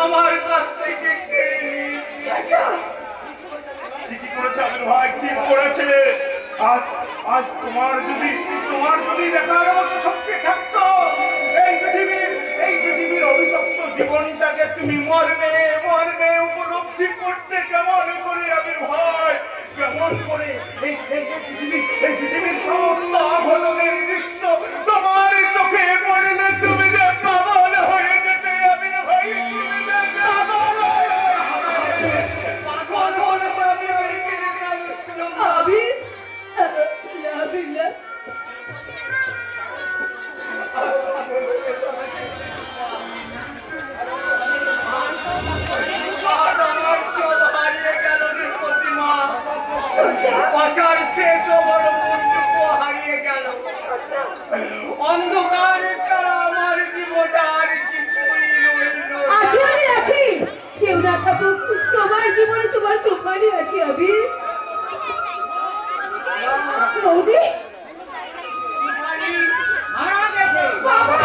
আমার কাছ থেকে কেড়ে নিয়েছে। ঠিকই করেছে আমির ভাই, ঠিক করেছে। আজ আজ তোমার যদি দেখার মতো শক্তি থাকতো, এই পৃথিবীর অভিশপ্ত জীবনটাকে তুমি মর্মে মর্মে উপলব্ধি করতে কেমন করে আমির ভাই, কেমন করে এই পৃথিবীর সমস্ত অঘটনের দৃশ্য তোমার চোখে পড়লে তুমি যে পাগল হয়ে যেতে আমির ভাই, তুমি যে পাগল হয়ে হারিয়ে গেল। অন্ধকার ছাড়া আমার জীবনটা আর কিছুই রইল। আছি কেউ না থাকুক, তোমার জীবনে তোমার তুফানি আছে আবির। বৌদি বাবা,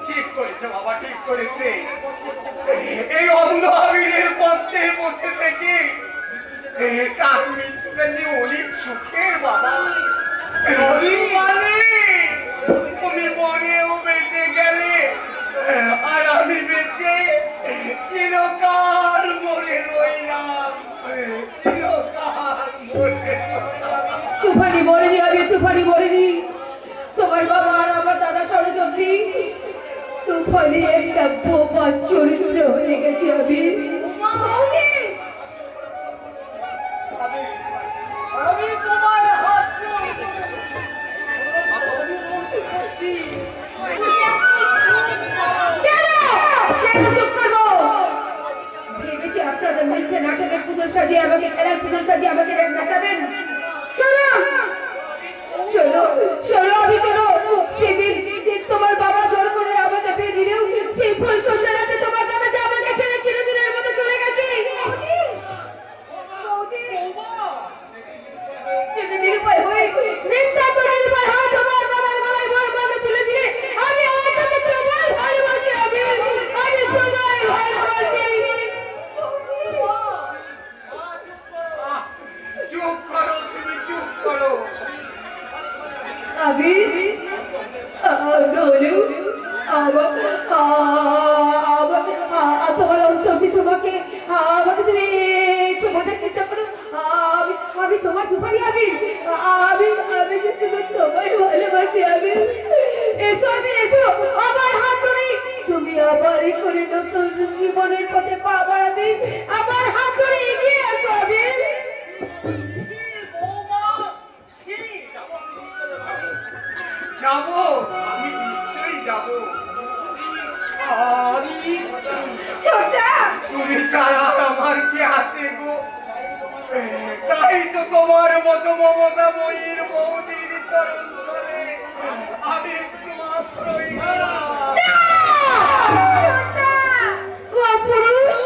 ঠিক করেছে বাবা, ঠিক করেছে। এই অন্ধ আবিরের পথে বসে থেকে তার মৃত্যুটা যে অনেক সুখের বাবা। তুমি মরেও বেঁচে গেলে, আর আমি বেঁচে চিরকাল মরে রইলাম। তুফানি মরেনি আবির, তুফানি মরেনি। তোমার বাবা আর আমার দাদা ষড়যন্ত্রী। তুফানি একটা বোবা চরিত্র হয়ে গেছে আবির। আমি তোমার হাত ভেবেছি আপনাদের মিথ্যে নাটকের পুতুল সাজিয়ে আমাকে, খেলার পুতুল সাজিয়ে আমাকে নাচাবেন। শোনো শোনো শোনো আমি শোনো, সেদিন তোমার বাবা জোর করে আমাকে বিয়ে দিলেও সেই ফুল সজ্জাতে তোমার দাদা যে আমাকে ছেড়ে চিরদিনের মতো চলে গেছে। সেদিন নিরুপায় হয়ে নিতান্ত নিরুপায় হয়ে তোমার বাবার গলায় বড় বাবা তুলে দিলে আমি আজ তোমায় ভালোবাসি। আমি তোমায় ভালোবাসি। চুপ করো, তুমি চুপ করো। আমি তোমার অন্তরটি তোমাকে আমাকে তুমি একটু বোঝার চেষ্টা করো। আমি তোমার দুপারি আমি শুধু তোমায় ভালোবাসি। আমি এসো এসো আমার হাত ধরে তুমি আবার করে নতুন জীবনের পথে পা বাড়াবে। আমার হাত ধরে এগিয়ে আসো। আমি যাবো, আমি নিশ্চয়ই যাবো। ছোটা, তুমি ছাড়া আমার কি আছে গো? তাই তো তোমার মতো মমতা ময়ীর বৌদির চরণ ধরে আমি একটু মাত্রই পুরুষ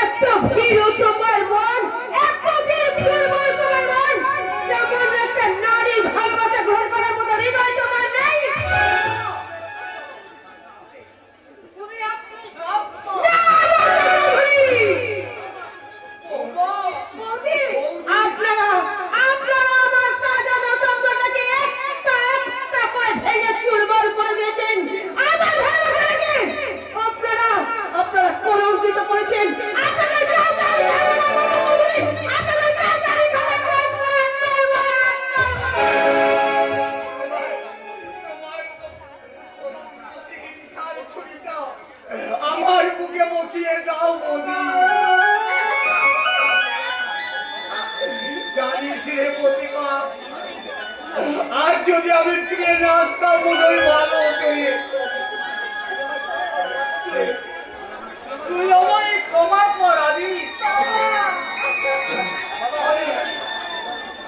এত ভীরু তোমার মন, এতদিন দুর্বল তোমার মন, যেমন একটা নারী ভালোবাসা গ্রহণ করার মতো হৃদয় তোমার নেই। আপনারা আমার সাজানো সম্পর্কটাকে একটা একটা করে ভেঙে চুরমার করে দিয়েছেন। আমার ভালোবাসাটাকে আপনারা কলঙ্কিত করেছেন। আমার বুকে বসিয়ে দাও বৌদি। জানিস রে প্রতিমা, আজ যদি আমি ফিরে না আসতাম বোধহয় ভালো হতো রে। তুই আমায় ক্ষমা করাবি।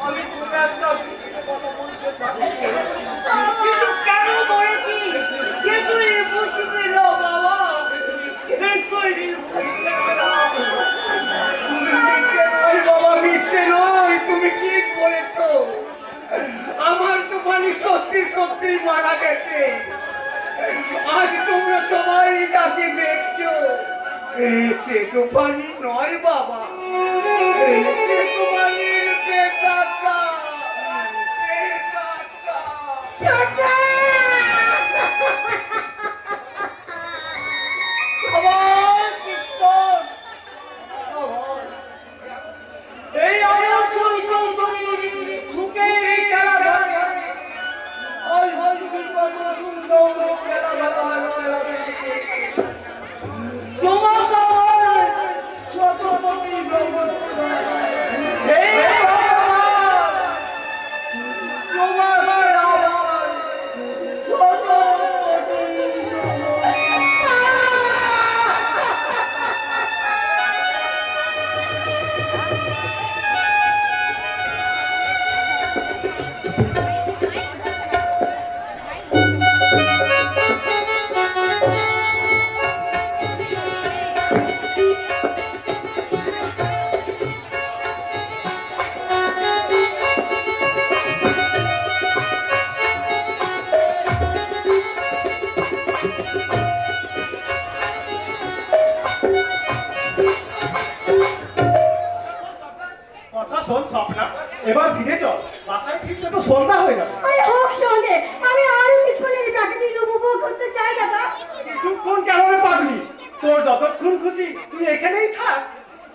আমি তোকে একটা কথা বলতে পারি, কিন্তু কেন বলেছি সে তুই বুঝবে না বাবা, সে তুই বুঝবে না। তুমি মিথ্যে নয় বাবা, মিথ্যে নয়, তুমি কি বলেছো? আমার তুফানি সত্যি সত্যি মারা গেছে। আজ তোমরা সবাই তাকে দেখছো। সে তুফানি নয় বাবা, সে তুফানির প্রেতাত্মা, প্রেতাত্মা। সবাই কীর্তন, সবাই। এই আমার চৌধুরীর সুখের খেলা ধরে ওই কত সুন্দর খেলা খেলা তোমার আমার শতপতি জগৎ হে ভগবান, তোমার আমার শতপতি কথা শোন স্বপ্না, এবার ফিরে চল, বাসায় ফিরতে তো সন্ধ্যা হয়ে যাবে। আরে হোক সন্ধে, আমি আরো কিছুক্ষণের প্রাকৃতিক উপভোগ করতে চাই দাদা। কিছুক্ষণ কেন রে পাগলি, তোর যতক্ষণ খুশি তুই এখানেই থাক।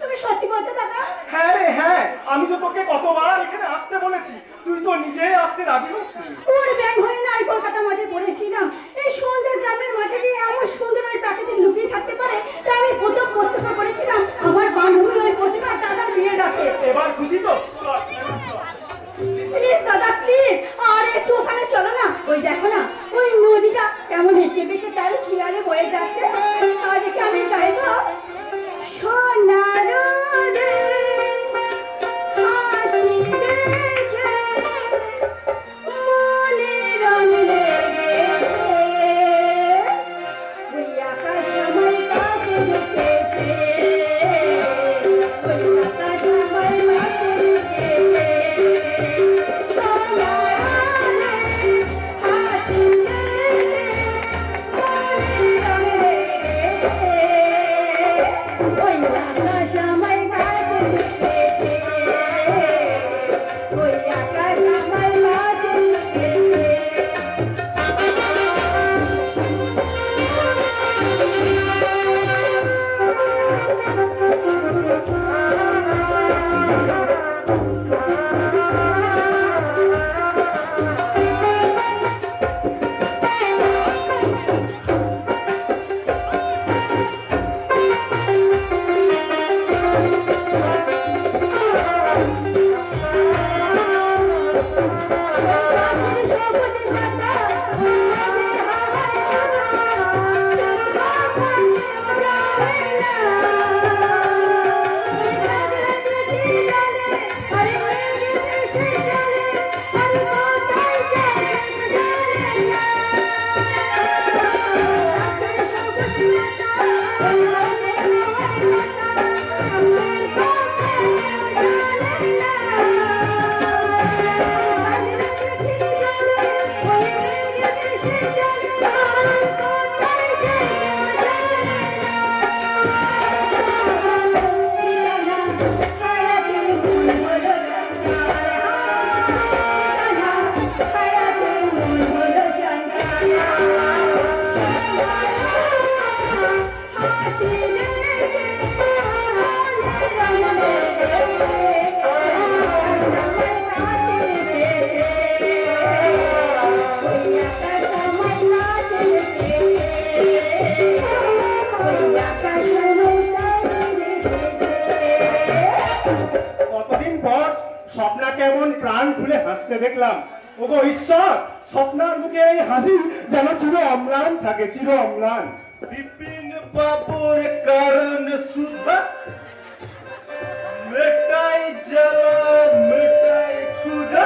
তুমি সত্যি বলছো দাদা? হ্যাঁ রে হ্যাঁ, আমি তো তোকে কতবার এখানে আসতে বলেছি, তুই তো নিজেই আসতে রাজি হসনি। ওর ব্যাগ হয়ে না আমি কলকাতা মাঝে পড়েছিলাম। এই সুন্দর গ্রামের মাঝে দিয়ে এমন সুন্দর ওই প্রাকৃতিক লুকিয়ে থাকতে পারে, তাই আমি প্রথম প্রত্যক্ষ করেছিলাম আমার বান্ধবী ওই প্রতিভা দাদার বিয়ে ডাকে। এবার খুশি তো? চল, চল। প্লিজ দাদা প্লিজ, আর একটু ওখানে চলো না। ওই দেখো না ওই নদীটা কেমন হেঁটে বেঁকে তার কিনারে বয়ে যাচ্ছে। আজ আমি গাইবো সোনার রোদে হাসি দেখে মনে রং লেগেছে। ওই আকাশ আমার কাছে দেখেছে, ওই আকাশ আমার কাছে দেখেছে। সোনার রোদে হাসি দেখে মনে রং লেগেছে। ওই আকাশ আমার কাছে দেখেছে, ওই আকাশ আমার কাছে দেখেছে। স্বপ্নাকে এমন প্রাণ খুলে হাসতে দেখলাম। ওগো ঈশ্বর, স্বপ্নার মুখে এই হাসি যেন চির অম্লান থাকে, চির অম্লান। বিপিন বাবুর কারণ সুধা মেটাই জ্বালা মেটাই ক্ষুধা।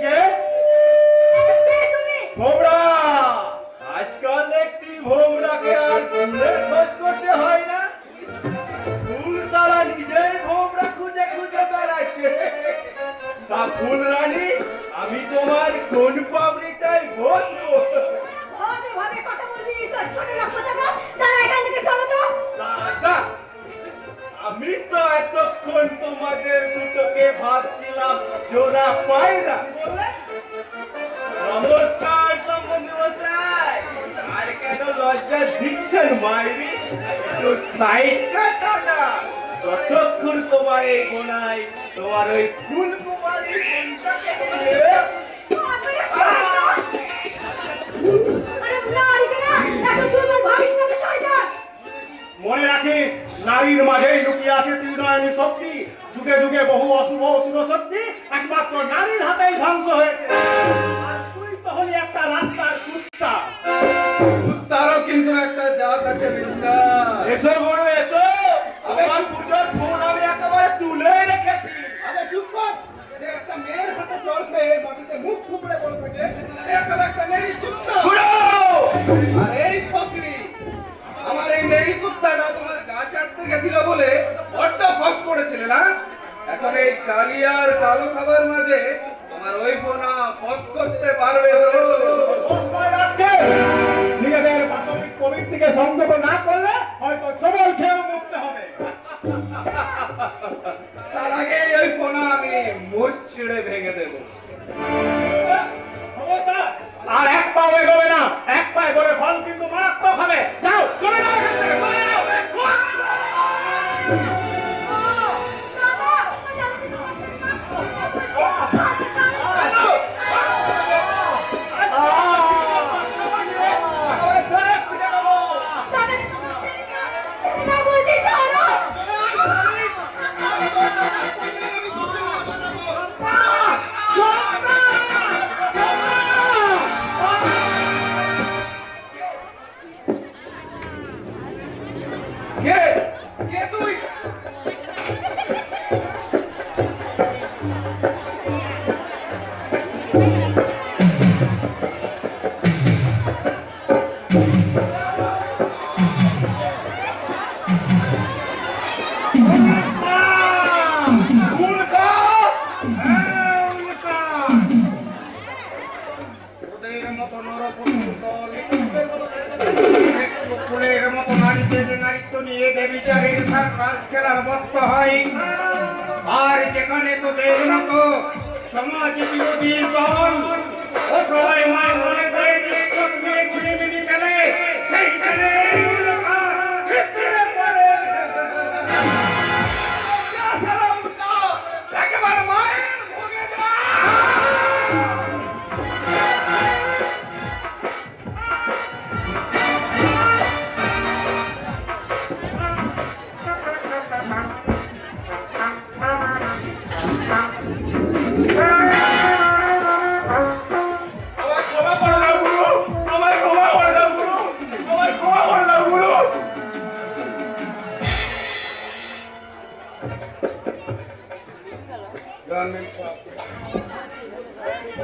কে? তুমি খোবরা তা ফুল রানী, আমি তোমার কোন পাবলিকটাই বসবো? ওদেরভাবে কথা বলবি তোর ছোট লোক কোথাকার, তারা এখান থেকে চলো তো। দাদা, আমি তো এতক্ষণ তোমাদের দুটোকে ভাবছিলাম জোড়া পায়রা। নমস্কার সম্বন্ধী মশাই, আর কেন লজ্জা দিচ্ছেন মাইরি? একটু সাইড কাটা না। ততক্ষণ তোমার এই গোনায় তোমার ওই ফুল কুমারী ফুলটাকে দিয়ে আরে নারীকে না এত দুর্বল ভাবিস না তো শয়তান। মনে রাখিস, নারীর মাঝেই লুকিয়ে আছে ত্রিনয়নী শক্তি। যুগে যুগে বহু অশুভ অশুভ শক্তি একমাত্র নারীর হাতেই ধ্বংস হয়েছে। আর তুই তো হলি একটা রাস্তার কুত্তা। তারও কিন্তু একটা জাত আছে মিস্টার। এসো বড় এসো, আমার পুজোর ফোন আমি একেবারে তুলে রেখেছি। আরে চুপ কর, যে একটা মেয়ের হাতে জল পেয়ে মাটিতে মুখ ফুপড়ে পড়ে থাকে, সে একটা মেয়ে কুত্তা। আর এই ছকরি, আমার এই মেরি কুত্তাটা তোমার গা চাটতে গেছিল বলে বড্ড ফস করেছিল না? এখন এই কালি আর কালো খাবার মাঝে তোমার ওই ফোনা ফস করতে পারবে তো? নিজেদের বাসবিক প্রবৃত্তিকে সংযত না করলে হয়তো ছবল খেয়ে মরতে হবে। তার আগে ওই ফোনা আমি মুখ ছিঁড়ে ভেঙে দেবো। আর এক পাও এগোবে না, এক পায়ে গড়ে ফল কিন্তু মারাত্মক হবে। যাও, চলে যাও এখান থেকে, চলে যাও। কে কে তুই? ওদের মতো নরপতির ফুলের মতো নারীদের নারীত্ব নিয়ে বেবিচারের সার্কাস খেলার বক্ত হয়। আর যেখানে তোদের মতো সমাজ বিরোধী দল অসহায় মায় মনে করে যে চোখে ছিনিমিনি খেলে, সেইখানে ক্ষেত্রে পড়ে। একেবারে মায়ের ভোগে যা। আমায় ক্ষমা করে দাও গুরু, আমায় ক্ষমা করে দাও গুরু, আমায় ক্ষমা করে দাও গুরু।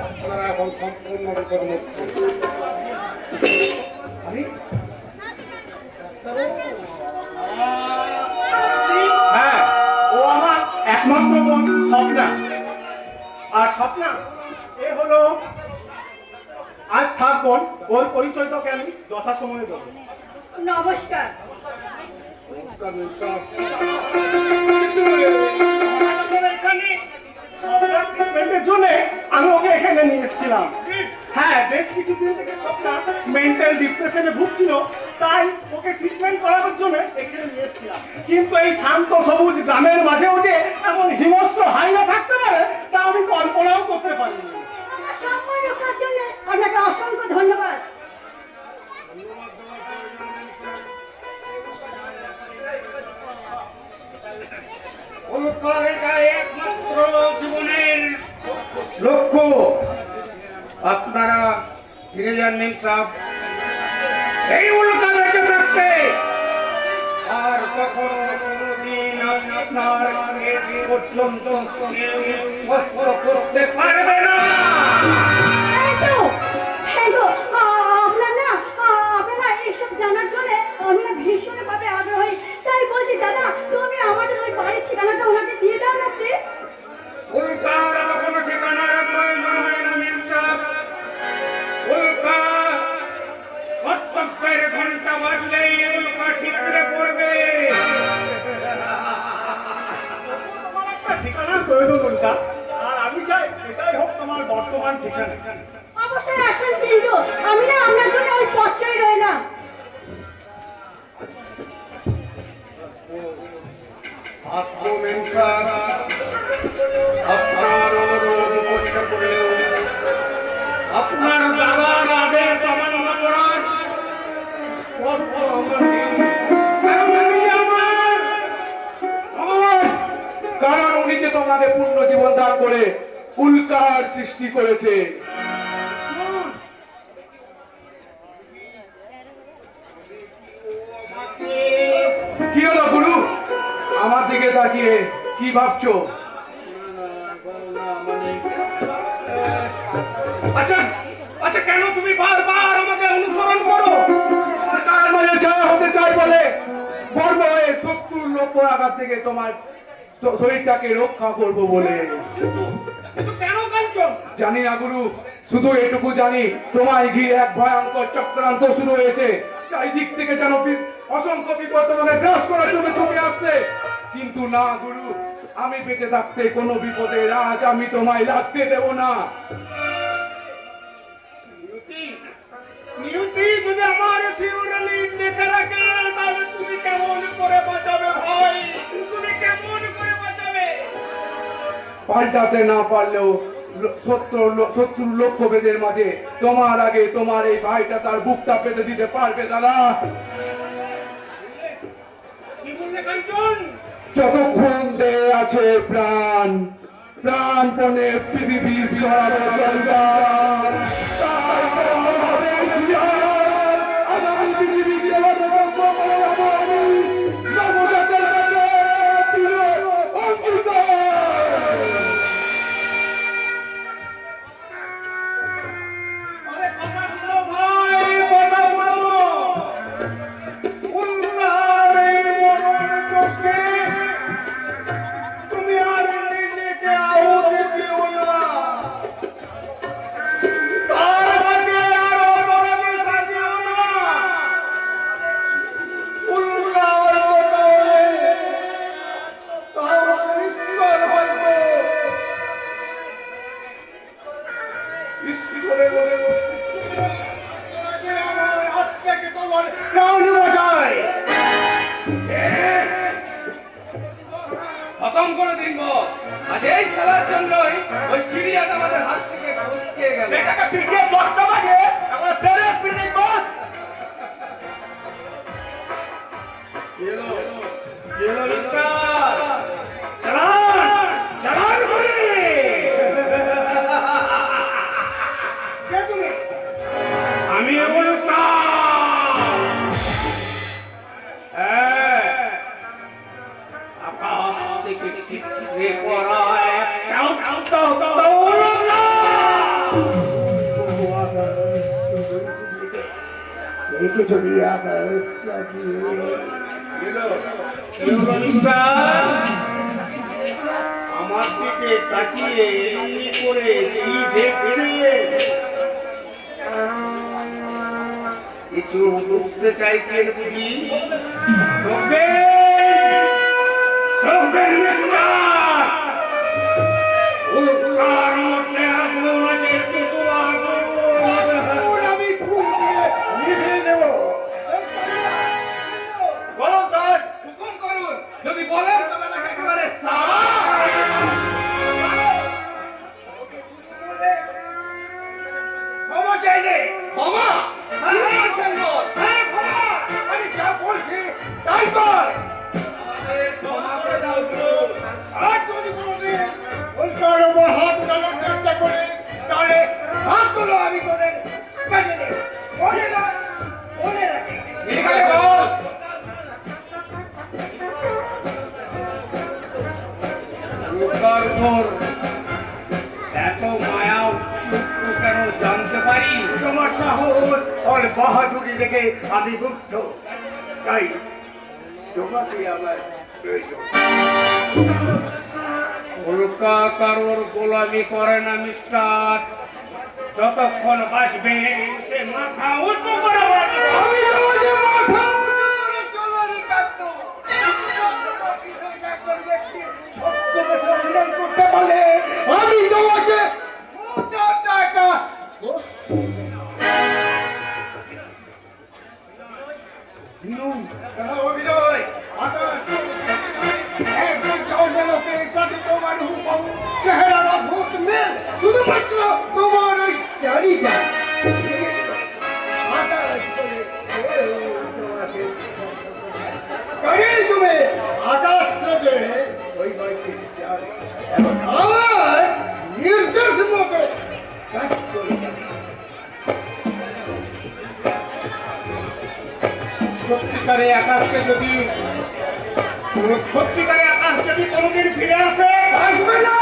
আপনারা এখন সম্পূর্ণ বিপদমুক্ত। হ্যাঁ, ও আমার একমাত্র বোন স্বপ্না। আর স্বপ্না এ হলো আজ থাকবো, ওর পরিচয় তোকে আমি যথাসময়ে দেবো। নমস্কার। আমি ওকে এখানে নিয়ে এসেছিলাম। হ্যাঁ, বেশ কিছুদিন থেকে স্বপ্না মেন্টাল ডিপ্রেশনে ভুগছিল, তাই ওকে ট্রিটমেন্ট করানোর জন্য এখানে নিয়ে এসেছিলাম। কিন্তু এই শান্ত সবুজ গ্রামের মাঝেও যে এমন হিংস্র হাইনা থাকতে পারে তা আমি কল্পনাও করতে পারিনি। আমার সম্মান রক্ষার জন্য আপনাকে অসংখ্য ধন্যবাদ। একমাত্র জীবনের লক্ষ্য আপনারা ফিরে যান নিম সাহেব, এই উল্কা বেঁচে থাকতে। আর কখনো কোনোদিন আপনার পর্যন্ত কেউ স্পষ্ট করতে পারবে না। আপনারা এইসব জানার জন্য আমরা ভীষণভাবে আগ্রহী, তাই বলছি দাদা তুমি আমাদের ওই বাড়ির ঠিকানাটা ওনাকে দিয়ে দাও না প্লিজ। উল্কা ওরা কখনো বর্তমান ঠিকানা। অবশ্যই আসবেন, কিন্তু আমি না আপনার জন্য ওই পথটাই রইলাম। আসবো মেনসার, আপনার অনুরোধ পরীক্ষা করলেও আপনার দাদার আদেশ অমান্য করার কর্ম আমার নেই। কারণ আমি আমার ভগবান, কারণ উনি যে তোমাকে পূর্ণ জীবন দান করে উল্কার সৃষ্টি করেছে। কি হলো গুরু, আমার দিকে তাকিয়ে কি ভাবছো? আচ্ছা আচ্ছা, কেন তুমি বারবার আমাকে অনুসরণ করো? তার মাঝে ছায়া হতে চাই বলে বর্ম হয়ে 70 লক্ষ আঘাত থেকে তোমার শরীরটাকে রক্ষা করব বলে। কিন্তু কেন কাঞ্চন? জানি না গুরু, শুধু এটুকু জানি তোমায় ঘিরে এক ভয়ঙ্কর চক্রান্ত শুরু হয়েছে। চারিদিক থেকে যেন অসংখ্য বিপদ তোমাকে গ্রাস করার জন্য ছুটে আসছে। কিন্তু না গুরু, আমি বেঁচে থাকতে কোনো বিপদে রাজ আমি তোমায় লাগতে দেব না। নিয়তি যদি আমার শিরোনালি লেখা রাখে, তাহলে তুমি কেমন করে বাঁচাবে ভাই? তুমি কেমন করে বাঁচাবে? পাল্টাতে না পারলেও 70 লক্ষ বেদের মাঝে তোমার আগে তোমার এই ভাইটা তার বুকটা পেতে দিতে পারবে দাদা। কি বললে কাঞ্চন? যতক্ষণ দেহে আছে প্রাণ, প্রাণপণে পৃথিবীর চলাচল যার, তারপর হবে বিহার। আগামী পৃথিবীকে বাঁচাতে করে আমি নবজাতের কাছে দৃঢ় অঙ্গীকার। আরে কথা শোনো ভাই, কথা শোনো। উল্কার এই মরণ চোখে তুমি আর নিজেকে আহুতি দিও না। তার মাঝে আর অপরাধী সাজিও না। উল্কার কথা হলে তার মৃত্যুর হইব। ঈশ্বরের বলে আমার হাত থেকে তোমার প্রাণ বাঁচায়। খতম করে দিন বস। আজ এই খেলার জন্যই ওই চিড়িয়াটা আমাদের হাত থেকে ফসকে গেল। এটাকে পিছিয়ে 10টা বাজে আমরা ফেরে ফিরে বস। গেলো মিস্টার, চালান চালান করে। কে তুমি? আমি উল্কা। আকাশ থেকে ঠিকরে পড়া একটা উল্কা। আমার দিকে তাকিয়ে এমনি করে কি দেখছে? কিছু বুঝতে চাইছেন বুঝি? উল্কার মধ্যে আগুন আছে, শুধু আগুন। আমি ফুল দিয়ে নিভিয়ে নেব। বলুন স্যার, হুকুম করুন। যদি বলেন তবে আমাকে একেবারে সারা। ক্ষমা চাইলে ক্ষমা? কি বলছেন বস? হ্যাঁ, ক্ষমা। আমি যা বলছি তাই কর। আমাদের ক্ষমা করে দাও গুরু। আর যদি কোনোদিন উল্কার ওপর হাত উঠানোর চেষ্টা করিস, তাহলে হাতগুলো আমি তোদের কেটে নেব। বলে না, বলে রাখি। ঠিক আছে বস। উল্কার উপর এত মায়া উচ্চুক্ত কেন জানতে পারি? তোমার সাহস আর বাহাদুরি দেখে আমি মুগ্ধ। তাই তোমাকে আমার প্রয়োজন। উল্কা কারোর গোলামি করে না মিস্টার। যতক্ষণ বাঁচবে সে মাথা উঁচু করে বাঁচবে। আমি তোমাকে মাথা উঁচু করে চলারই কাজ দেবো। একজন ব্যক্তি ছোট্ট বেশে অভিনয় করতে পারলে আমি তোমাকে শুধুমাত্র তোমার ওই গাড়িটা তুমি আকাশ থেকে ওই বাড়িতে যাও এবং আমার নির্দেশ মতো কাজ করে যাবে। সত্যিকারে আকাশকে যদি কোনোদিন ফিরে আসে, আসবে না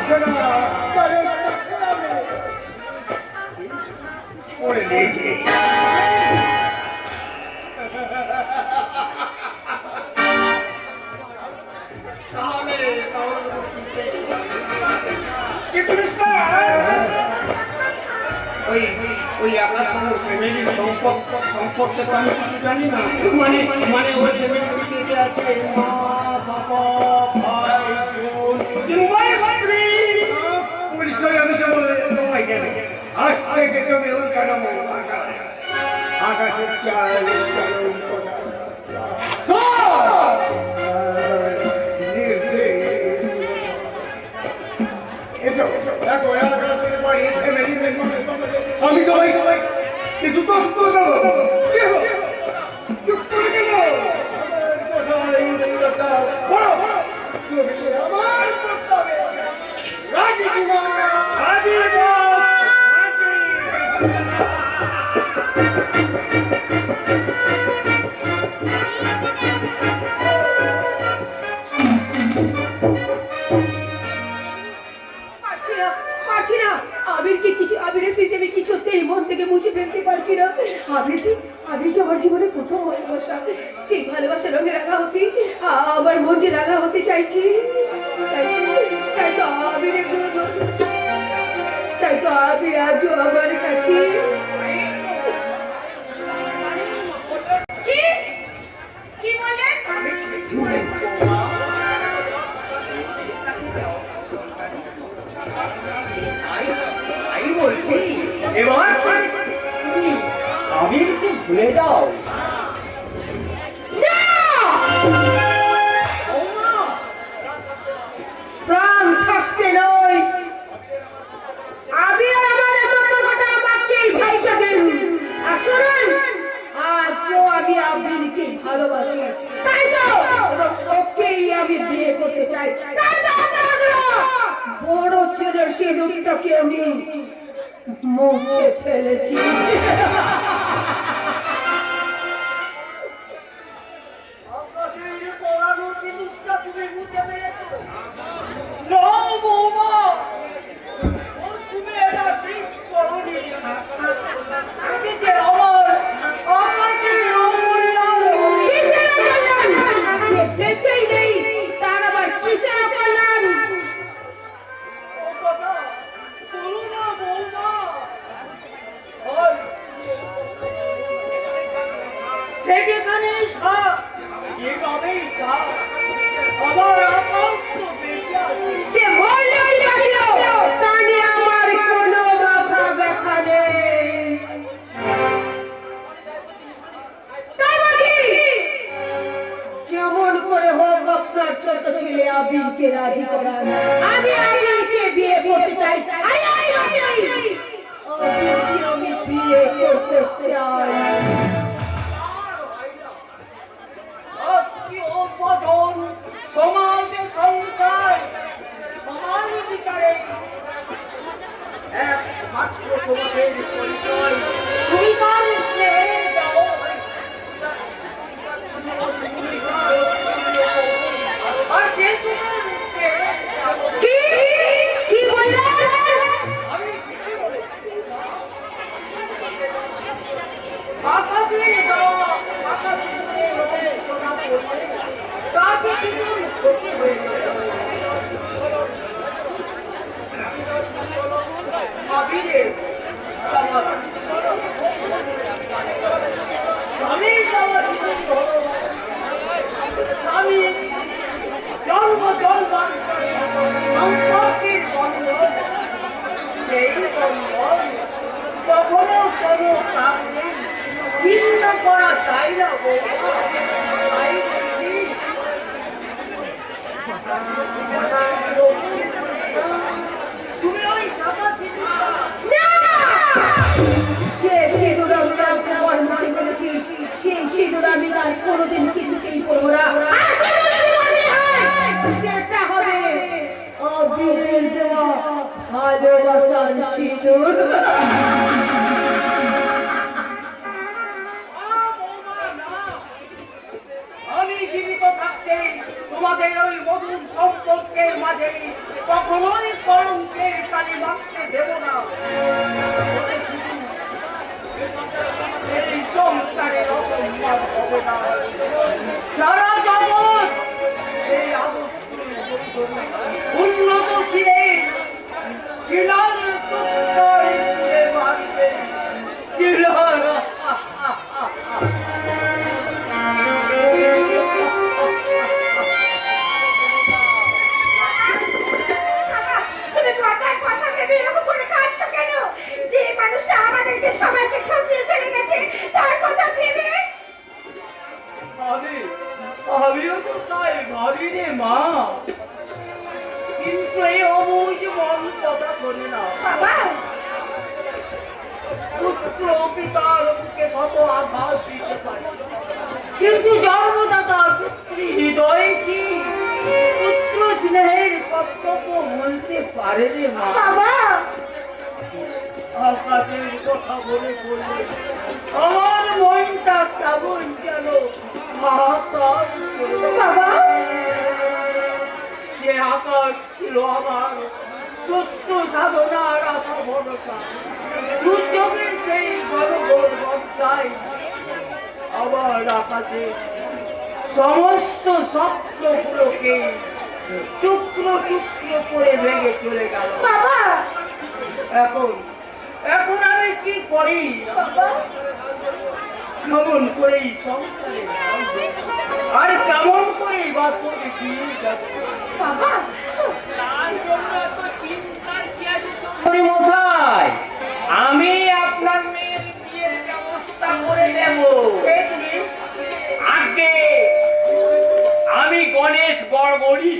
কারণ তাকে আমি করে দিয়েছি। কিন্তু ওই আকাশ তোমার ফ্যামিলির সম্পর্কে তো আমি কিছু জানি না। মানে ওই ফ্যামিলিতে আছে মা, বাবা, ভাই, বোন, কিংবা স্ত্রী। পরিচয় আমি কেবল তোমায় জানি। আজ থেকে তুমি ওর কেন আকাশের চাল আমি তোমায় কিছু তথ্য দেবো। চুপ করে গেল আমার প্রস্তাবে রাজি কিনা? পারছি না আবিরকে কিছু, আবিরের স্মৃতি আমি কিছুতেই মন থেকে মুছে ফেলতে পারছি না। আবির যে আমার জীবনে প্রথম ভালোবাসা, সেই ভালোবাসা রঙে রাঙা হতে আমার মন যে রাঙা হতে চাইছি। তাই তো আবির আজও আমার কাছে। কি বললেন? আমি বলছি এবার তুমি আবিরকে ভুলে যাও। প্রাণ থাকতে নয়, আবির আমাদের সম্পর্কটা আমাকেই ভাইকে দিন। আর শুনুন, আজও আমি আবিরকে ভালোবাসি, তাই তো ওকেই আমি বিয়ে করতে চাই। তাই তো বড় ছেলের সিঁদুরটাকে আমি মুছে ফেলেছি। বেঁচেই নেই, তার আবার কিসের কল্যাণ? সে বললো কি বাঁচলো, তা নিয়ে আমার কোনো মাথা ব্যথা নেই। তাই বলছি, যেমন করে হোক আপনার ছোট ছেলে আবিরকে রাজি করান। আমি আবিরকে বিয়ে করতে চাই। আবিরকে আমি বিয়ে করতে চাই। সমাজের সংসার সমাজ বিচারে একমাত্র তোমাদের পরিচয় তুমি কার স্নেহে দাও। আর সে কি বললেন? আমি ঠিকই বলেছি। আকাশে দেওয়া আকাশে কথা বলতে তাকে কিছু ক্ষতি হয়ে গেল। আবিরে আমি আমি জন্ম সম্পর্কের বন্ধন, সেই বন্ধন কখনো কোনো কারণে চিহ্ন করা যায় না। তুমি ভালোবাসার সিঁদুর। আমি জীবিত থাকতে তোমাদের ওই মধুর সম্পর্কের মাঝে কখনোই কলঙ্কের কালি মাখতে দেব না। এই সংসারে অপমান হবে না। সারা জগৎ এই আদর্শ উন্নতশীল কিলার তুলে মারবে কিলার। তুমি ঘটার কথা ভেবে এরকম করে কাঁদছো কেন? যে মানুষটা আমাদেরকে সবাইকে ঠকিয়ে চলে গেছে তার কথা ভেবে। আমিও তো তাই ভাবি রে মা, কিন্তু এই অবুঝ মন কথা শোনে না। বাবা, পুত্র পিতার বুকে শত আঘাত দিতে পারে, কিন্তু জন্মদাতা পিতৃ হৃদয় কি পুত্র স্নেহের কর্তব্য বলতে পারে রে মা। বাবা, আকাশের কথা বলে বললে আমার মনটা কেমন যেন হাহাকার করে। বাবা, যে আকাশ ছিল আমার সত্য সাধনার আশা ভরসা, দুর্যোগের সেই গণঘোর বর্ষায় আবার আকাশে সমস্ত স্বপ্নগুলোকে টুকরো টুকরো করে ভেঙে চলে গেল। বাবা, এখন এখন আমি কি করি? বাবা, কেমন করেই সংসারে থাকবো? আর কেমন করেই বা করে দিয়ে যাবো? বাবা, মশাই, আমি আপনার মেয়ের বিয়ের ব্যবস্থা করে দেব। আগে আমি গণেশ গড়গড়ি,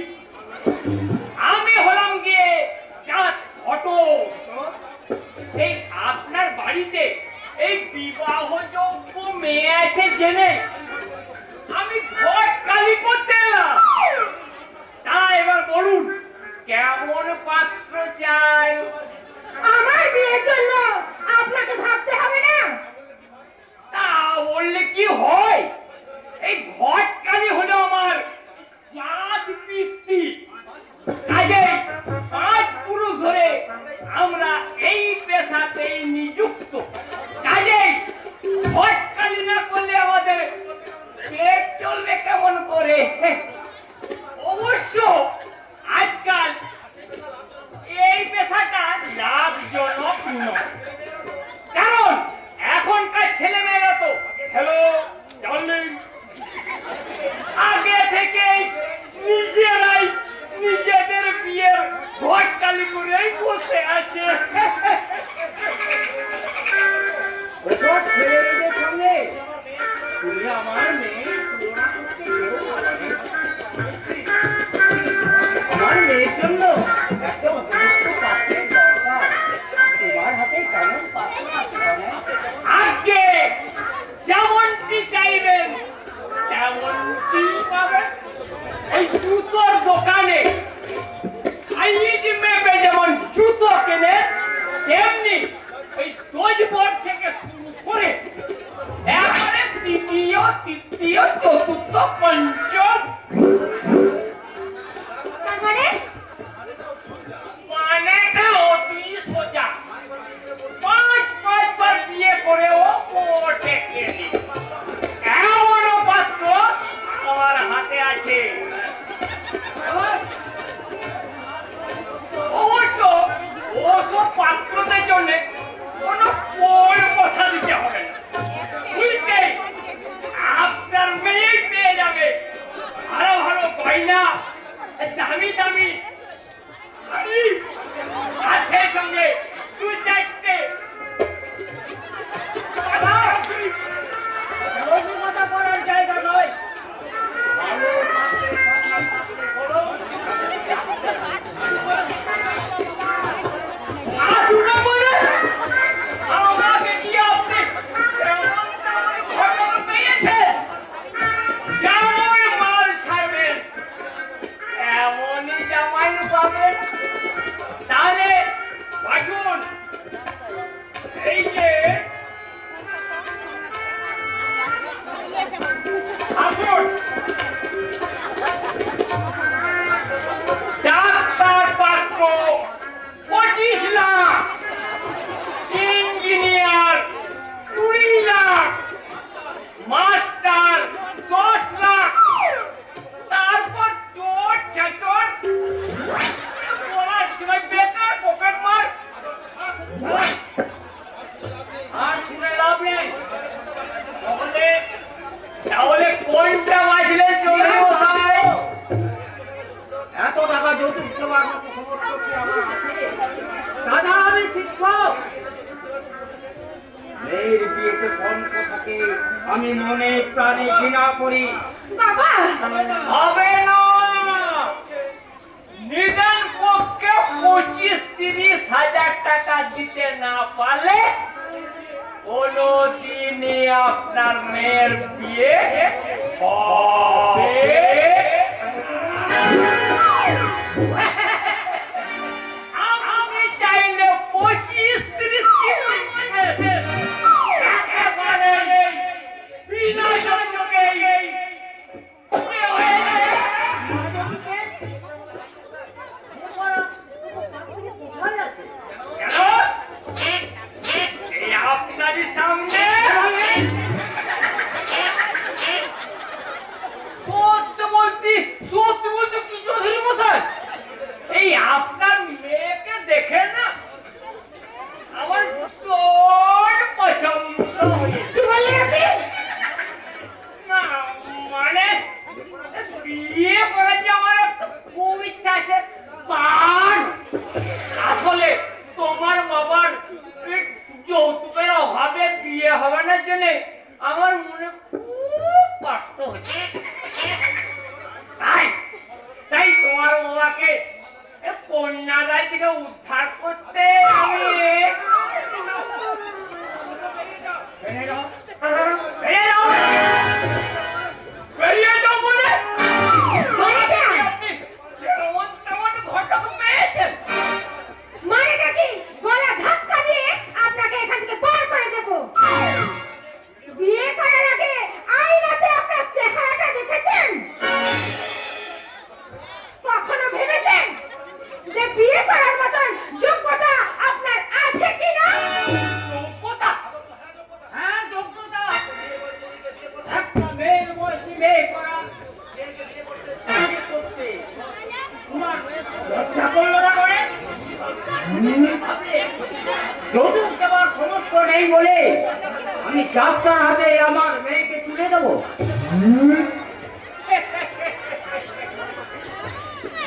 আমি হলাম গিয়ে চাঁদ ঘটক। এই আপনার বাড়িতে এই বিবাহযোগ্য মেয়ে আছে জেনে আমি ঘট কালি করতে এলাম। তা এবার বলুন কেমন পাত্র চাই? আমার বিয়ের জন্য আপনাকে ভাবতে হবে না। তা বললে কি হয়? এই ঘট কালি হলো আমার জাত বৃত্তি। কাজেই 5 পুরুষ ধরে আমরা এই পেশাতেই নিযুক্ত। কাজেই ঘট কালি না করলে আমাদের পেট চলবে কেমন করে? অবশ্য আজকাল এই পেশাটা লাভজনক নয়, কারণ এখনকার ছেলেমেয়েরা তো হ্যালো ডার্লিং আগে থেকে নিজেরাই নিজেদের বিয়ের ঘটকালি করেই বসে আছে। ওসব ছেলেমেয়েদের সঙ্গে তুমি আমার মেয়ে তুলনা করতে যেও না। আমার মেয়ের জন্য একটা উপযুক্ত পাত্রের দরকার। তোমার হাতে কেমন পাত্র আছে? আগে যেমনটি মেয়ের বিয়েতে কণ্ঠ থাকে আমি মনে প্রাণে ঘৃণা করি। বাবা হবে না। নিদান পক্ষে 25-30 হাজার টাকা দিতে না পারলে কোনদিনই আপনার মেয়ের বিয়ে হবে আমি চাইলে 25-30 একেবারে বিনা সংযোগে বিয়ে হয়ে যাবে। কেন? এই আপনারই সামনে সত্যি বলতে কি চৌধুরী মশাই, এই আপনার মেয়েকে দেখে না আমার ভীষণ পছন্দ হয়েছে। কি বললেন আপনি? না মানে বিয়ে করার যে আমার একটা খুব ইচ্ছা আছে। পান আসলে তোমার বাবার এই যৌতুকের অভাবে বিয়ে হবে না জন্য আমার মনে খুব কষ্ট হচ্ছে। তাই তোমার বাবাকে কন্যাদায় থেকে উদ্ধার করতে আমি বেরিয়ে যাও বলে আপনি যেমন তেমন ঘটক পেয়েছেন। মানেটা কি? গলা ধাক্কা দিয়ে আপনাকে এখান থেকে পার করে দেব। বিয়ে করার আগে আয়নাতে আপনার চেহারাটা দেখেছেন? কখনো ভেবেছেন যে বিয়ে করার মতন যোগ্যতা আপনার আছে কিনা? যোগ্যতা? হ্যাঁ যোগ্যতা। একটা মেয়ের বয়সী মেয়ে করা বিয়ে করতে তোমার লজ্জা করলো না করে? যৌতুক দেওয়ার সমস্ত নেই বলে আমি যাত্রার হাতে আমার মেয়েকে তুলে দেবো?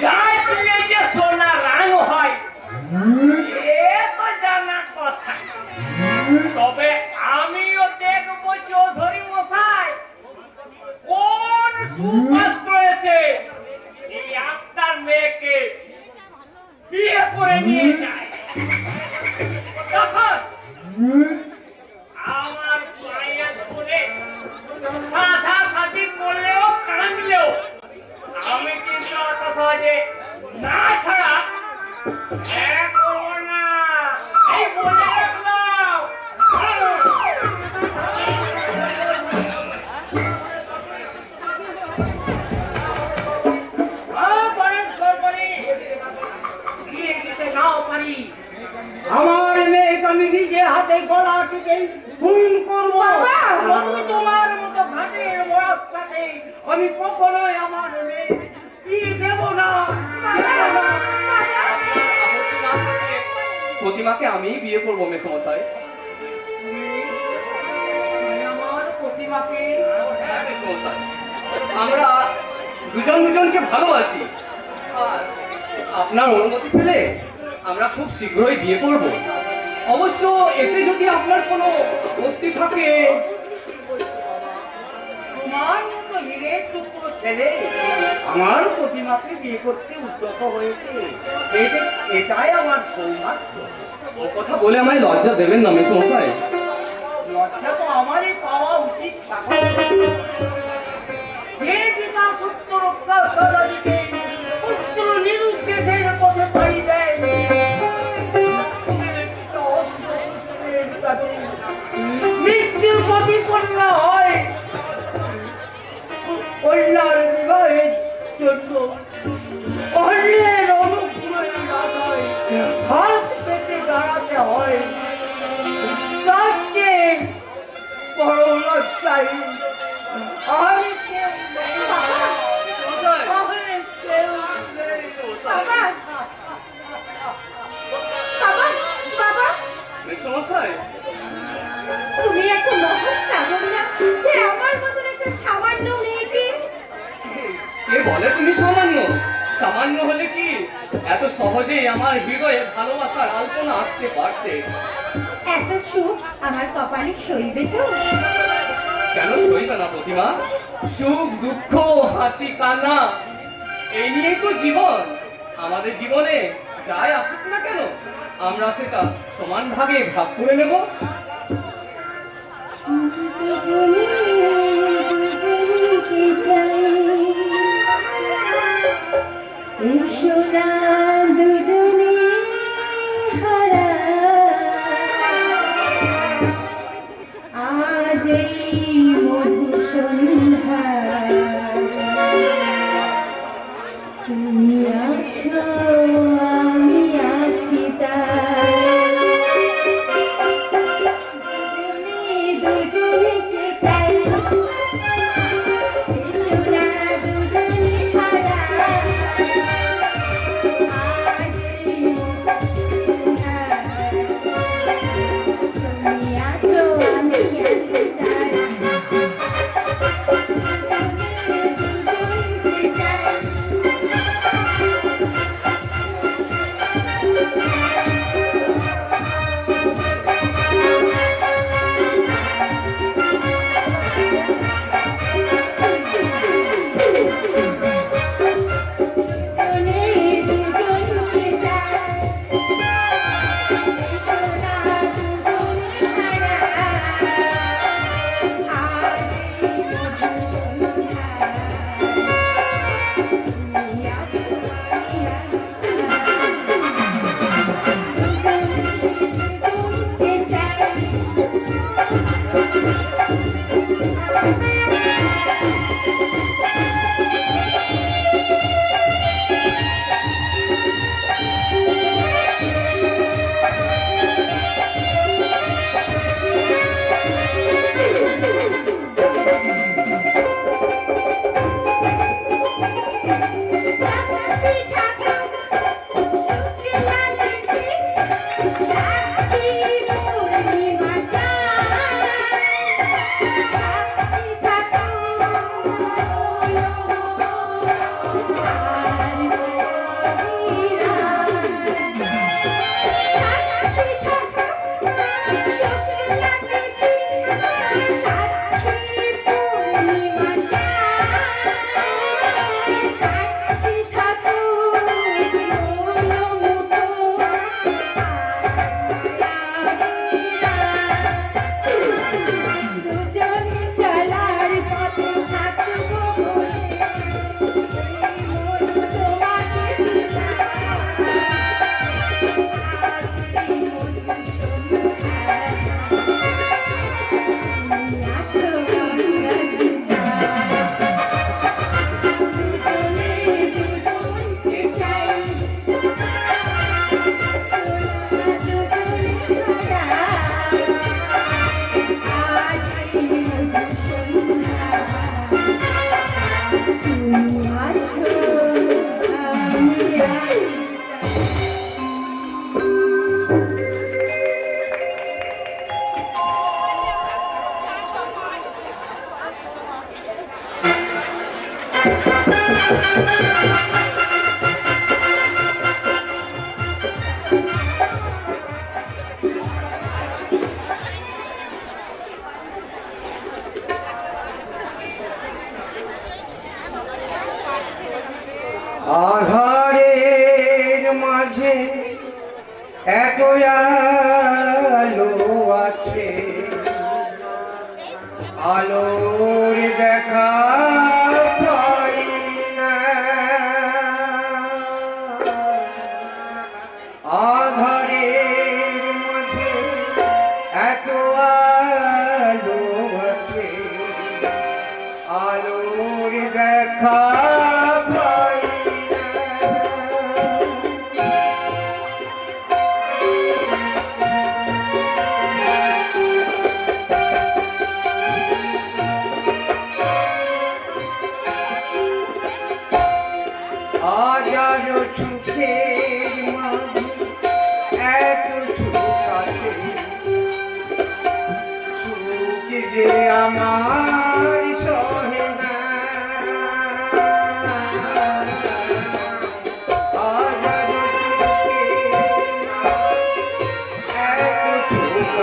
যার চুলে যে সোনা রঙ হয় এ তো জানা কথা। তবে আমিও দেখবো চৌধুরী মশাই কোন সুপাত্র এসে এই আপনার মেয়েকে বিয়ে করে নিয়ে যায়। তখন আমার মায়ের করে সাধা সাধি করলেও কাঁদলেও আমি কিন্তু অত সহজে না ছাড়া করবো না, এই বলে রাখলাম। আমার মেয়েকে আমি নিজে হাতে গলা টিপে খুন করবো। বাবা! আমি তোমার মতো ঘাটের বড়ার সাথে আমি কখনোই আমার মেয়ে বিয়ে দেবো না। প্রতিমাকে আমি বিয়ে করবো মেসমশাই। তুমি আমার প্রতিমাকে হ্যাঁ মেসমশাই, আমরা দুজন দুজনকে ভালোবাসি। আর আপনার অনুমতি পেলে আমরা খুব শীঘ্রই বিয়ে করব। অবশ্য এতে যদি আপনার কোনো আপত্তি থাকে। তোমার মতো হিরের টুকরো ছেলে আমার প্রতিমাকে বিয়ে করতে উদ্যত হয়েছে, এটাই আমার সৌভাগ্য। ও কথা বলে আমায় লজ্জা দেবেন না মেসমশাই। লজ্জা তো আমারই পাওয়া উচিত। যে পিতা সত্য রক্ষার সাজা দিতে পুত্র নিরুদ্দেশের পথে পাড়ি দেয়, মৃত্যুর প্রতিপন্ন হয় কন্যার বিবাহের জন্য অন্যের অনুগ্রহের আশায় হাত পেতে দাঁড়াতে হয়। তার চেয়ে বড় লজ্জায় আর কেউ নেই। আর কেউ নেই। বাবা বাবা বাবা মেসমশাই, তুমি একটা মহৎ সাগর না যে আমার মতন একটা সামান্য মেয়েকে। কে বলে তুমি সামান্য? সামান্য হলে কি এত সহজেই আমার হৃদয়ে ভালোবাসার আলপনা আঁকতে পারতে? এত সুখ আমার কপালে সইবে তো? কেন সইবে না প্রতিমা? সুখ দুঃখ হাসি কান্না এই নিয়েই তো জীবন। আমাদের জীবনে যাই আসুক না কেন আমরা সেটা সমান ভাগে ভাগ করে নেব। দুজনে দুজনকে চাই, এসো না দুজনে হারা, আজ এই মধু সন্ধ্যায় তুমি আছো আমি আছি তাই, দুজনে দুজনকে চাই, এসো না দুজনে হারা, আজ এই মধু সন্ধ্যায় তুমি আছো আমি আছি তাই, দুজনে দুজনকে চাই। দুজনে দুজনকে চাই, এসো না দুজনে হারা, আজ এই মধু সন্ধ্যায় তুমি আছো আমি আছি তাই, দুজনে দুজনকে চাই। সাক্ষী থাকো সুখে লাগিতে, সাক্ষী পূর্ণিমা চাঁদ, সাক্ষী থাকো আর মদিরা, সাক্ষী থাকো সুখে লাগিতে, সাক্ষী পূর্ণিমা চাঁদ, সাক্ষী থাকো মনোমতো দুজনে চলার পথে থাকবো বলে এই মন তোমাকে দিলাম, আজ এই মধু সন্ধ্যায় তুমি আছো আমি আছি তাই, দুজনে দুজনকে চাই, সোনা দুজনে হারা, আজ এই মধু সন্ধ্যায় তুমি আছো আমি আছি তাই। আধারের মাঝে এত আলো আছে, আলোর দেখা পাই না, আধারের মাঝে এত আলো আছে, আলোর দেখা পাই হাজার সুখের মাঝে এত সুখ আছে, সুখ যে আমার সহে না, হাজার সুখের মাঝে এত সুখ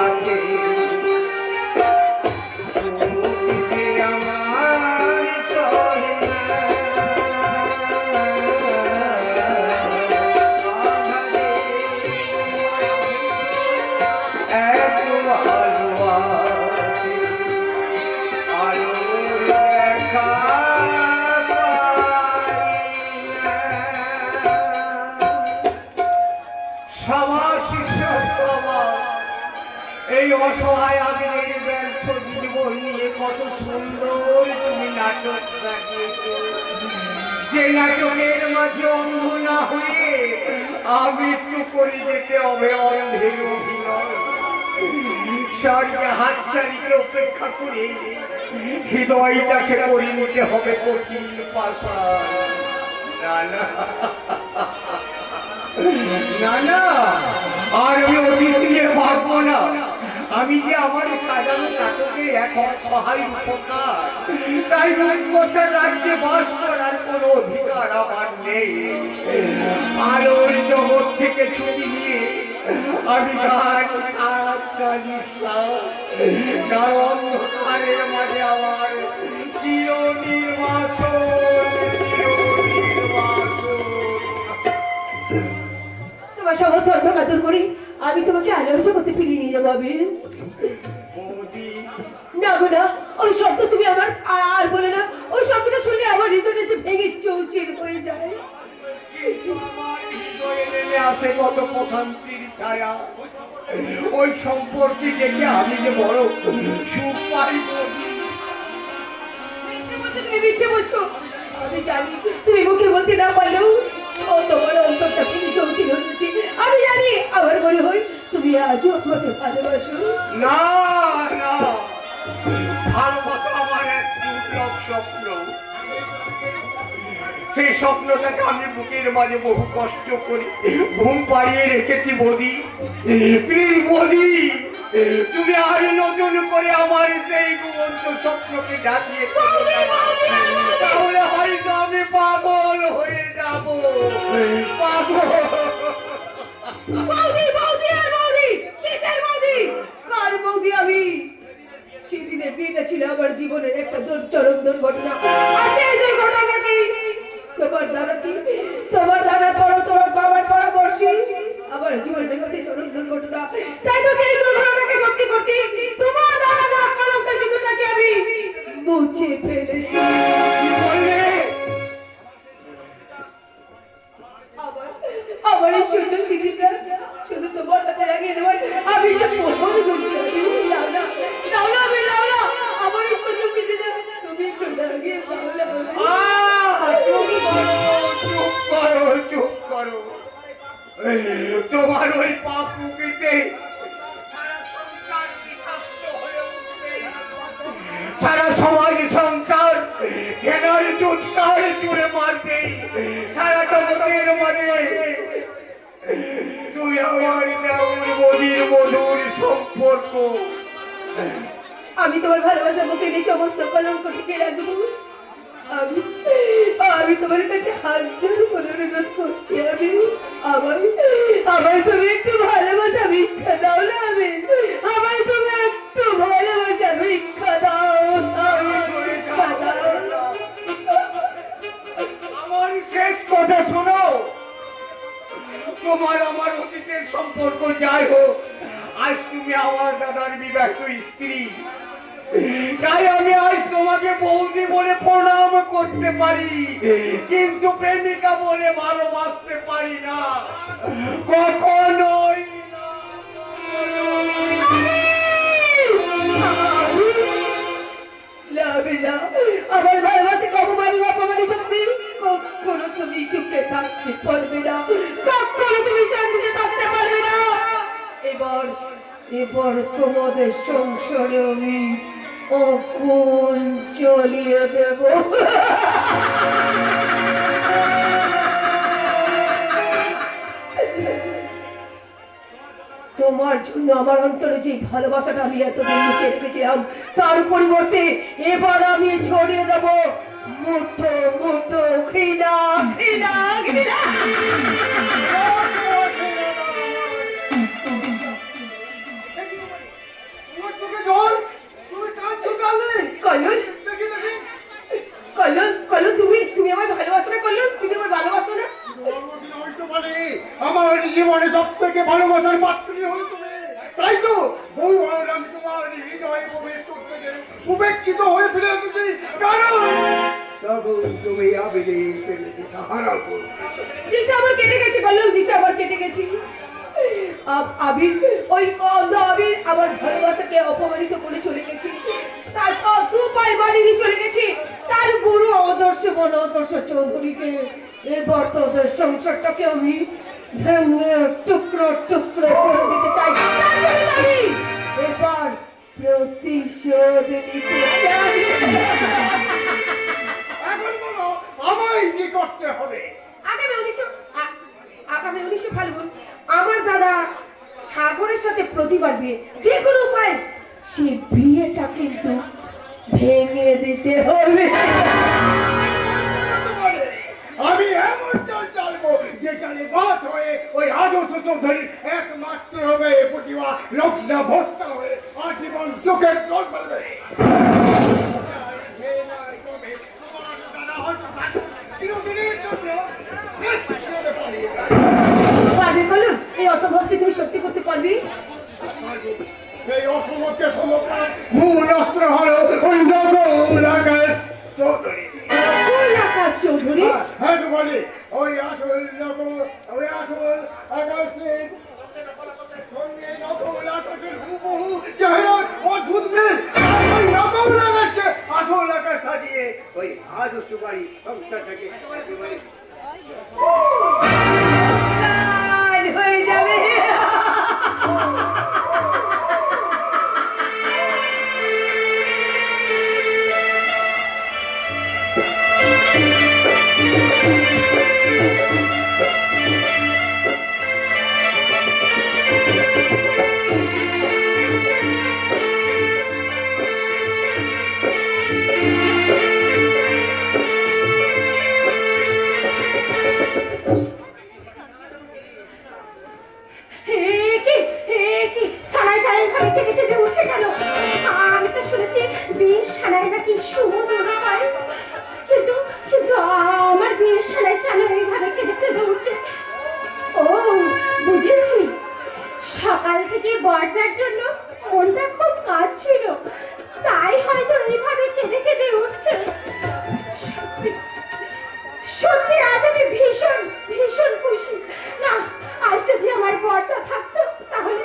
এই অসহায় আবিরের ব্যর্থ জীবন নিয়ে কত সুন্দর তুমি নাটক সাজিয়েছো। যে নাটকের মাঝে অন্ধ না হয়ে আমৃত্যু করে যেতে হবে অন্ধের অভিনয়। স্বর্গে হাতছাড়িকে উপেক্ষা করে হৃদয়টাকে করে নিতে হবে কঠিন পাষাণ। না না না না, আর আমি অতীত নিয়ে ভাববো না। আমি যে আমার সাজানো নাটকের এক অসহায় উপকার, তাই রূপকথার রাজ্যে বাস করার কোনো অধিকার আমার নেই। আলোর জগৎ থেকে ছুটি নিয়ে আমি গান সারাটা নিঃশ্বাস, কারণ অন্ধকারের মাঝে আমার চির নির্বাসন, চির নির্বাসন। তোমার সমস্ত অন্ধকার দূর করি আমি তোমাকে আলোর জগতে ফিরিয়ে নিয়ে যাবো আবির। বৌদি, না গো না, ওই শব্দ তুমি আমার আর বলে না। ওই শব্দটা শুনলে আমার হৃদয়টা যে ভেঙে চৌচির হয়ে যায়। কিন্তু আমার হৃদয়ে নেমে আসে কত প্রশান্তির ছায়া। ওই সম্পর্কে দেখে আমি যে বড় সুখ পাই বৌদি। মিথ্যে বলছো তুমি, মিথ্যে বলছো। আমি জানি তুমি মুখে বলতে না পারলেও ও তোমার অন্তরটা ভেঙে চৌচির হচ্ছে। আমি জানি, আমার মনে হয় তুমি আজও আমাকে ভালোবাসো। না না, ভালোবাসা আমার এক দুর্লভ স্বপ্ন। সেই স্বপ্নটাকে আমি বুকের মাঝে বহু কষ্ট করে ঘুম পাড়িয়ে রেখেছি বৌদি। প্লিজ বৌদি, তুমি আর নতুন করে আমার সেই ঘুমন্ত স্বপ্নকে জাগিয়ে তাহলে হয়তো আমি পাগল হয়ে যাব। পাগল। বৌদি, বৌদি, আর বৌদি, কিসের বৌদি? কার বৌদি আমি? সেদিনের বিয়েটা ছিল আমার জীবনের একটা চরম দুর্ঘটনা। আর সেই দুর্ঘটনাটি তোমার দাদা কি, তোমার দাদার পর তোমার বাবার পরামর্শে আমার জীবনের সেই চরম দুর্ঘটনা। তাই তো সেই দুর্ঘটনাকে সত্যি করতে তোমার দাদা নাক কলঙ্কের সিঁদুরটাকে আমি মুছে ফেলেছি। কি বললে? আমার এই শূন্য সিঁদুরটা শুধু তোমার হাতে লাগিয়ে দেওয়ায় আমি যে মোহন করছি। নাও না, নাও না, আমি নাও না, আমার এই শূন্য সিঁদুরটা তুমি একটু লাগিয়ে দাও না। চুপ করো, চুপ করো। তোমার ওই পাপুকিতে সারা সমাজ সংসার ঘেনার চুটকার চুড়ে মারবে। সারা জগতের মাঝে তুমি আমার দেওয়ার মধুর মধুর সম্পর্ক। আমি তোমার ভালোবাসা মুখে এই সমস্ত কলঙ্ক টিকে রাখবো। আমি আমি তোমার কাছে হাত জোড় করে অনুরোধ করছি। আমায় তুমি একটু ভালোবাসা ভিক্ষা দাও না। আমায় তুমি একটু ভালোবাসা ভিক্ষা দাও। ভিক্ষা দাও। আমার শেষ কথা শোনো। তোমার আমার অতীতের সম্পর্ক যাই হোক, আজ তুমি আমার দাদার বিবাহিত স্ত্রী। তাই আমি আজ তোমাকে বৌদি বলে প্রণাম করতে পারি, কিন্তু প্রেমিকা বলে ভালোবাসতে পারি না। কখনোই না। আমার ভালোবাসা অপমানিত তুমি কখনো তুমি সুখে থাকতে পারবে না। কখনো তুমি শান্তিতে থাকতে পারবে না। এবার তোমাদের সংসারে আমি অকুল চলিয়ে দেব। তোমার জন্য আমার অন্তরে যে ভালোবাসাটা আমি এতদিন লুকিয়ে রেখেছিলাম, তার পরিবর্তে এবার আমি ছড়িয়ে দেব মুঠো মুঠো ঘৃণা, ঘৃণা, ঘৃণা। কল্যাণ, কল্যাণ, কল্যাণ, তুমি আমায় ভালোবাসো না? কল্যাণ, তুমি আমায় ভালোবাসো না? আমার জীবনে সব থেকে ভালোবাসার পাত্রী হলো তুমি। তাই তো বউ আর আমি তোমার হৃদয়ে প্রবেশ করতে গেলে উপেক্ষিত হয়ে ফিরে এসেছি। কারণ তখন তুমি আবেদন ফেলে সাহারা করো। দিশা আমার কেটে গেছে কল্যাণ, দিশা আমার কেটে গেছে। আবির, ওই অন্ধ আবির আমার ভালোবাসাকে অপমানিত করে চলে গেছে। তার দু পায়ে বাড়ি চলে গেছে। তার গুরু আদর্শ আদর্শ চৌধুরীকে এবার তোদের সংসারটাকে আমি ভেঙে টুকরো টুকরো করে দিতে চাই। তারপরে আমি এবার প্রতিশোধ নিতে চাই। এখন বলো আমায় কি করতে হবে? আগামী 19 ফাল্গুন আমার দাদা সাগরের সাথে প্রতিবার বিয়ে, যে কোনো উপায় সে বিয়েটা কিন্তু ভেঙে দিতে হবে। আমি এমন চাল চালবো যেখানে বাদ হয়ে ওই আদর্শ চৌধুরীর একমাত্র হবে প্রতিভা লগ্না ভস্তা হয়ে আজীবন চোখের জল ফেলবে। চিরদিনের জন্য পারবে বলুন, এই অসম্ভবকে তুমি সত্যি করতে পারবি? এই অসমকে সমকার মূল অস্ত্র হলো ওই নগর আকাশ চৌধুরী। আকাশ চৌধুরী? হ্যাঁ তো বলি ওই আসল নগর, ওই আসল আকাশের সঙ্গে নকল আকাশের হুবহু চেহারার অদ্ভুত মিল। আর ওই নকল আকাশকে আসল আকাশ সাজিয়ে ওই আদর্শ বাড়ি সংসারটাকে হয়ে যাবে। আমি তো শুনেছি বিয়ের সানায় নাকি সুমধুর হয়, কিন্তু কিন্তু আমার বিয়ের সানায় কেন এইভাবে কেঁদে কেঁদে উঠছে? ও বুঝেছি, সকাল থেকে বর্দার জন্য মনটা খুব কাঁদছিল, তাই হয়তো এইভাবে কেঁদে কেঁদে উঠছে। সত্যি সত্যি আজ আমি ভীষণ ভীষণ খুশি। না, আজ যদি আমার বর্দা থাকতো তাহলে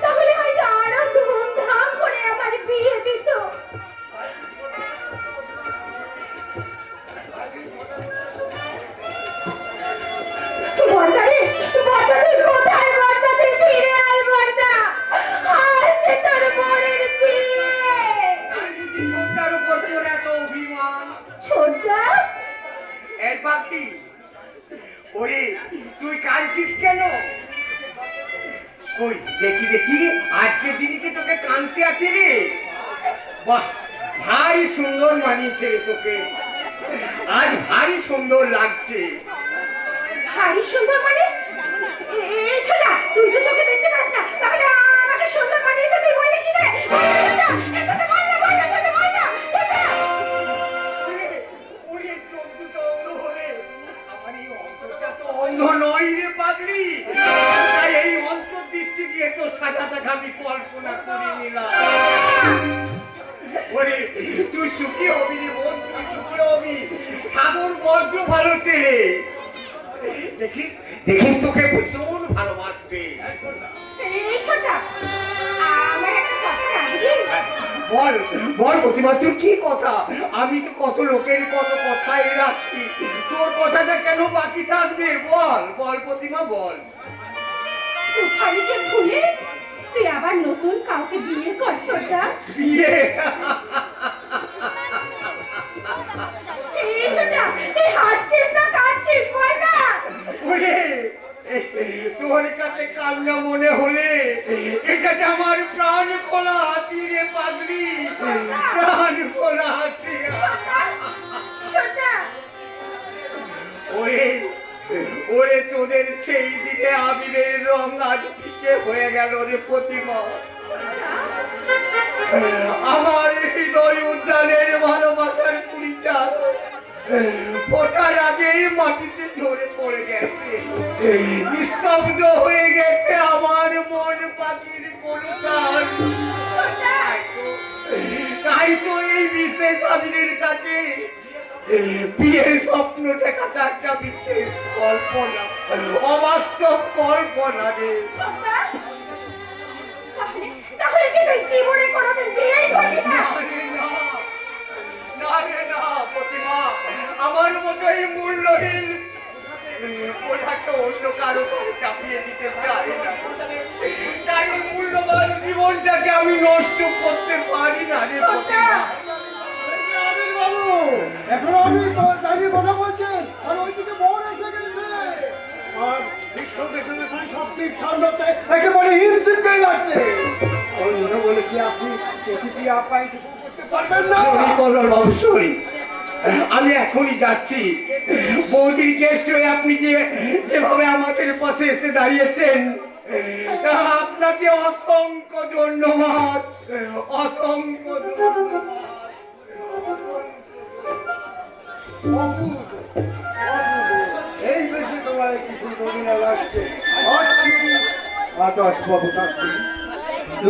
তাহলে হয়তো আরো ধুমধাম করে আমার বিয়ে দিত। বর্দা রে, বর্দা তুই কোথায়? বর্দা তুই ফিরে আয়। বর্দা, আজ সে তোর বোনের বিয়ে। ছোটটার উপর তোর এত অভিমান? ছোটদা, এর বাকি ওরে তুই কাঁদছিস কেন? ওই দেখি দেখি আজকের দিনে কি তোকে কাঁদতে আছে রে? বাহ, ভারী সুন্দর মানিয়েছে রে তোকে, আজ ভারী সুন্দর লাগছে। ভারী সুন্দর মানে? এই ছোটা, তুই তো চোখে দেখতে পাস না, তাহলে আমাকে সুন্দর বানিয়েছে তুই বললি কি রে? ওরে চোখ দুটো অন্ধ হলে আমার এই অন্তরটা তো অন্ধ নয় রে পাগলি, তাই এই অন্তর্দৃষ্টি দিয়ে তোর সাজাটাকে আমি কল্পনা করে নিলাম। ওরে তুই সুখী হবি রে বোন, তুই সুখী হবি। সাগর বড্ড ভালো ছেলে, দেখিস দেখিস তোকে ভীষণ ভালোবাসবে। এই ছোটা, আমার একটা কথা রাখবি? বল বল প্রতিমাত্র কি কথা? আমি তো কত লোকের কত কথাই রাখি, তোর কথাটা কেন বাকি থাকবে? বল বল প্রতিমা বল। তুফানিকে ভুলে তুই আবার নতুন কাউকে বিয়ে কর ছোটা। বিয়ে? এই ছোটা, তুই হাসছিস না কাঁদছিস বল না? ওরে তোর কাছে কান্না মনে হলে এটা যে আমার প্রাণ খোলা হাতি রে পাগলি, প্রাণ খোলা হাতি। ছোটা, ওরে ওরে তোদের সেই দিনে আবিরের রং আজ ফিকে হয়ে গেল রে প্রতিমা। আমার হৃদয় উদ্যানের ভালোবাসার কুড়িটা ফোটার আগেই মাটিতে ঝরে পড়ে গেছে, নিস্তব্ধ হয়ে গেছে আমার মন পাখির কলতান। তাই তো এই বিশেষ আবিরের কাছে বিয়ের স্বপ্ন দেখাটা একটা বিশেষ কল্পনা, অবাস্তব কল্পনা রে। সর্দার, তাহলে কি তুই জীবনে কোনোদিন বিয়েই করবি না? না রে না প্রতিমা, আমার মতো এই মূল্যহীন ওটাকে অন্য কারো করে চাপিয়ে দিতে পারি না। তাই ওই মূল্যবান জীবনটাকে আমি নষ্ট করতে পারি না রে প্রতিমা। বাবু এখন আমি দাঁড়িয়ে কথা বলছেন আর ওইদিকে বোন এসে গেছে আর সব দিক সামলাতে একেবারে হিমশিম হয়ে যাচ্ছে। ওই মনে বলে কি আপনি প্রতিক্রিয়া পাই করতে পারবেন না? অবশ্যই আমি এখনই যাচ্ছি। বৌদির গেস্ট হয়ে আপনি যেভাবে আমাদের পাশে এসে দাঁড়িয়েছেন, আপনাকে অসংখ্য ধন্যবাদ, অসংখ্য ধন্যবাদ। এই বেশি তোমার কি সুন্দর না লাগছে। আকাশ বাবু থাকছে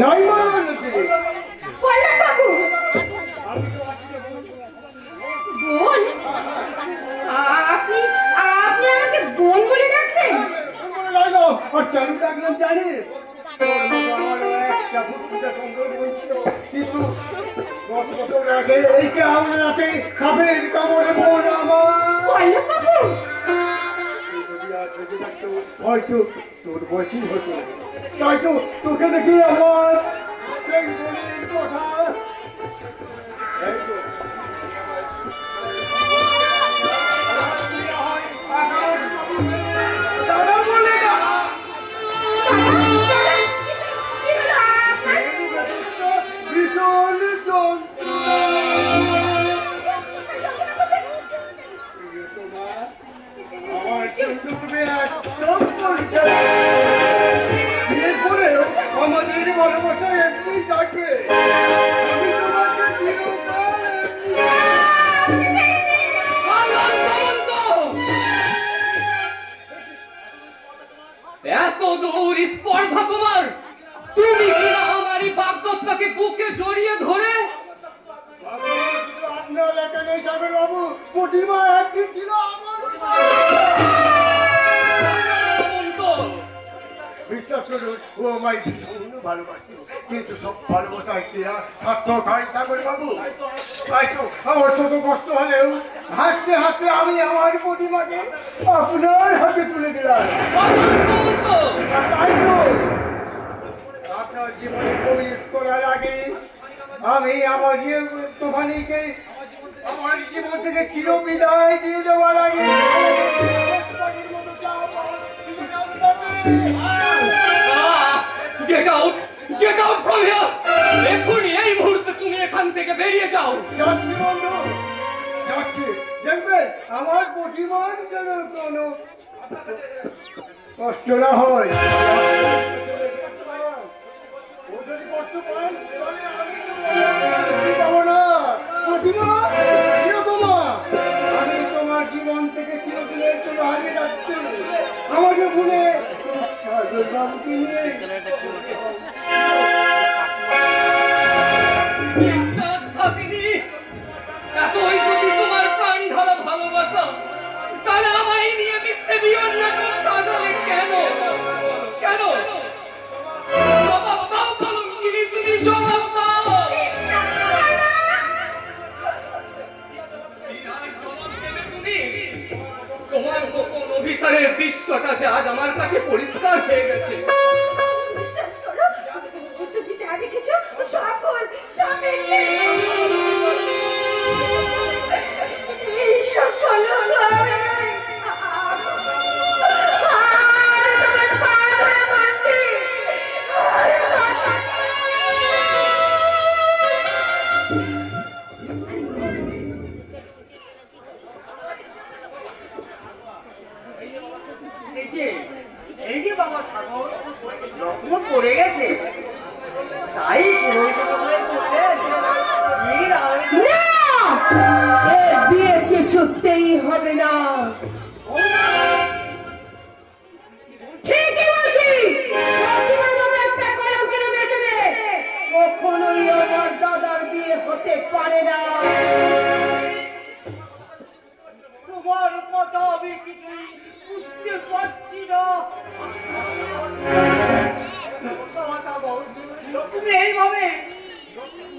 নাই মানে বললাম বাবু, বোন? আপনি আপনি আমাকে বোন বলে ডাকলেন? আর কেন ডাকলাম জানিস? আমার একটা ফুটফুটে সুন্দর বোন ছিল, কিন্তু 10 বছর আগে এই কামড়াতে সাপের কামড়ে বোন আমার। বললাম বাবু, যদি আর বেঁচে থাকতো, হয়তো তোর বয়সই হতো। তাই তো তোকে দেখি আমার সেই বোনের কথা। এই তো। দাদা বলে না। ভীষণ আমার জন্য তুমি একদম পরিচয়। বিয়ের পরেও আমাদের ভালোবাসা এমনি থাকবে। আমি তোমাকে চিরকাল এত দূর স্পর্ধা তোমার? তুমি কিনা আমারই বাগদত্তাকে বুকে জড়িয়ে ধরে আপনার এখানে সাগর বাবু প্রতিমা একদিন ছিল আমার। বিশ্বাস করুন, ও আমায় ভীষণ ভালোবাসত, কিন্তু সব ভালোবাসা কি আর সার্থক হয় সাগর বাবু? তাই তো আমার শত কষ্ট হলেও হাসতে হাসতে আমি আমার প্রতিমাকে আপনার হাতে তুলে দিলাম। আর তাই তো আপনার জীবনে প্রবেশ করার আগে আমি আমার তোফানিকে আমার জীবন থেকে চিরবিদায় দিয়ে দেওয়ার আগে get out, get out from here. এক্ষুনি এই মুহূর্তে তুমি এখান থেকে বেরিয়ে যাও। যাচ্ছি বন্ধু, যাচ্ছি। দেখবেন আমার প্রতিমান যেন কোনো কষ্ট না হয়। ও যদি কষ্ট পান তাহলে আমি তো পাবো না। প্রতিমা, প্রিয়তমা, আমি তোমার জীবন থেকে চিরদিনের জন্য হারিয়ে যাচ্ছি। আমাকে ভুলে সাগর বাবুকে নিয়ে এতই যদি তোমার প্রাণ ঢালা ভালোবাসা, তাহলে আমায় নিয়ে মিথ্যে বিয়ের নাটক সাজালে কেন? কেন? জবাব দাও কলঙ্কিনী, তুমি জবাব দাও। জবাব দেবে তুমি? তোমার গোপন অভিসারের দৃশ্যটা যে আজ আমার কাছে পরিষ্কার হয়ে গেছে। বিশ্বাস করো, তুমি যা দেখেছো সব ভুল, সব মিথ্যে। এইসব হলো নয়। তোমার পা ধরে বলছি। এই যে বাবা সাগর লক্ষ্মণ পড়ে গেছে, তাই বিয়ে কিছুতেই হবে না। ঠিকই বলছি, প্রতিমার বাবা একটা কলঙ্কের মেয়েকে নিয়ে কখনোই আমার দাদার বিয়ে হতে পারে না। তুমি এইভাবে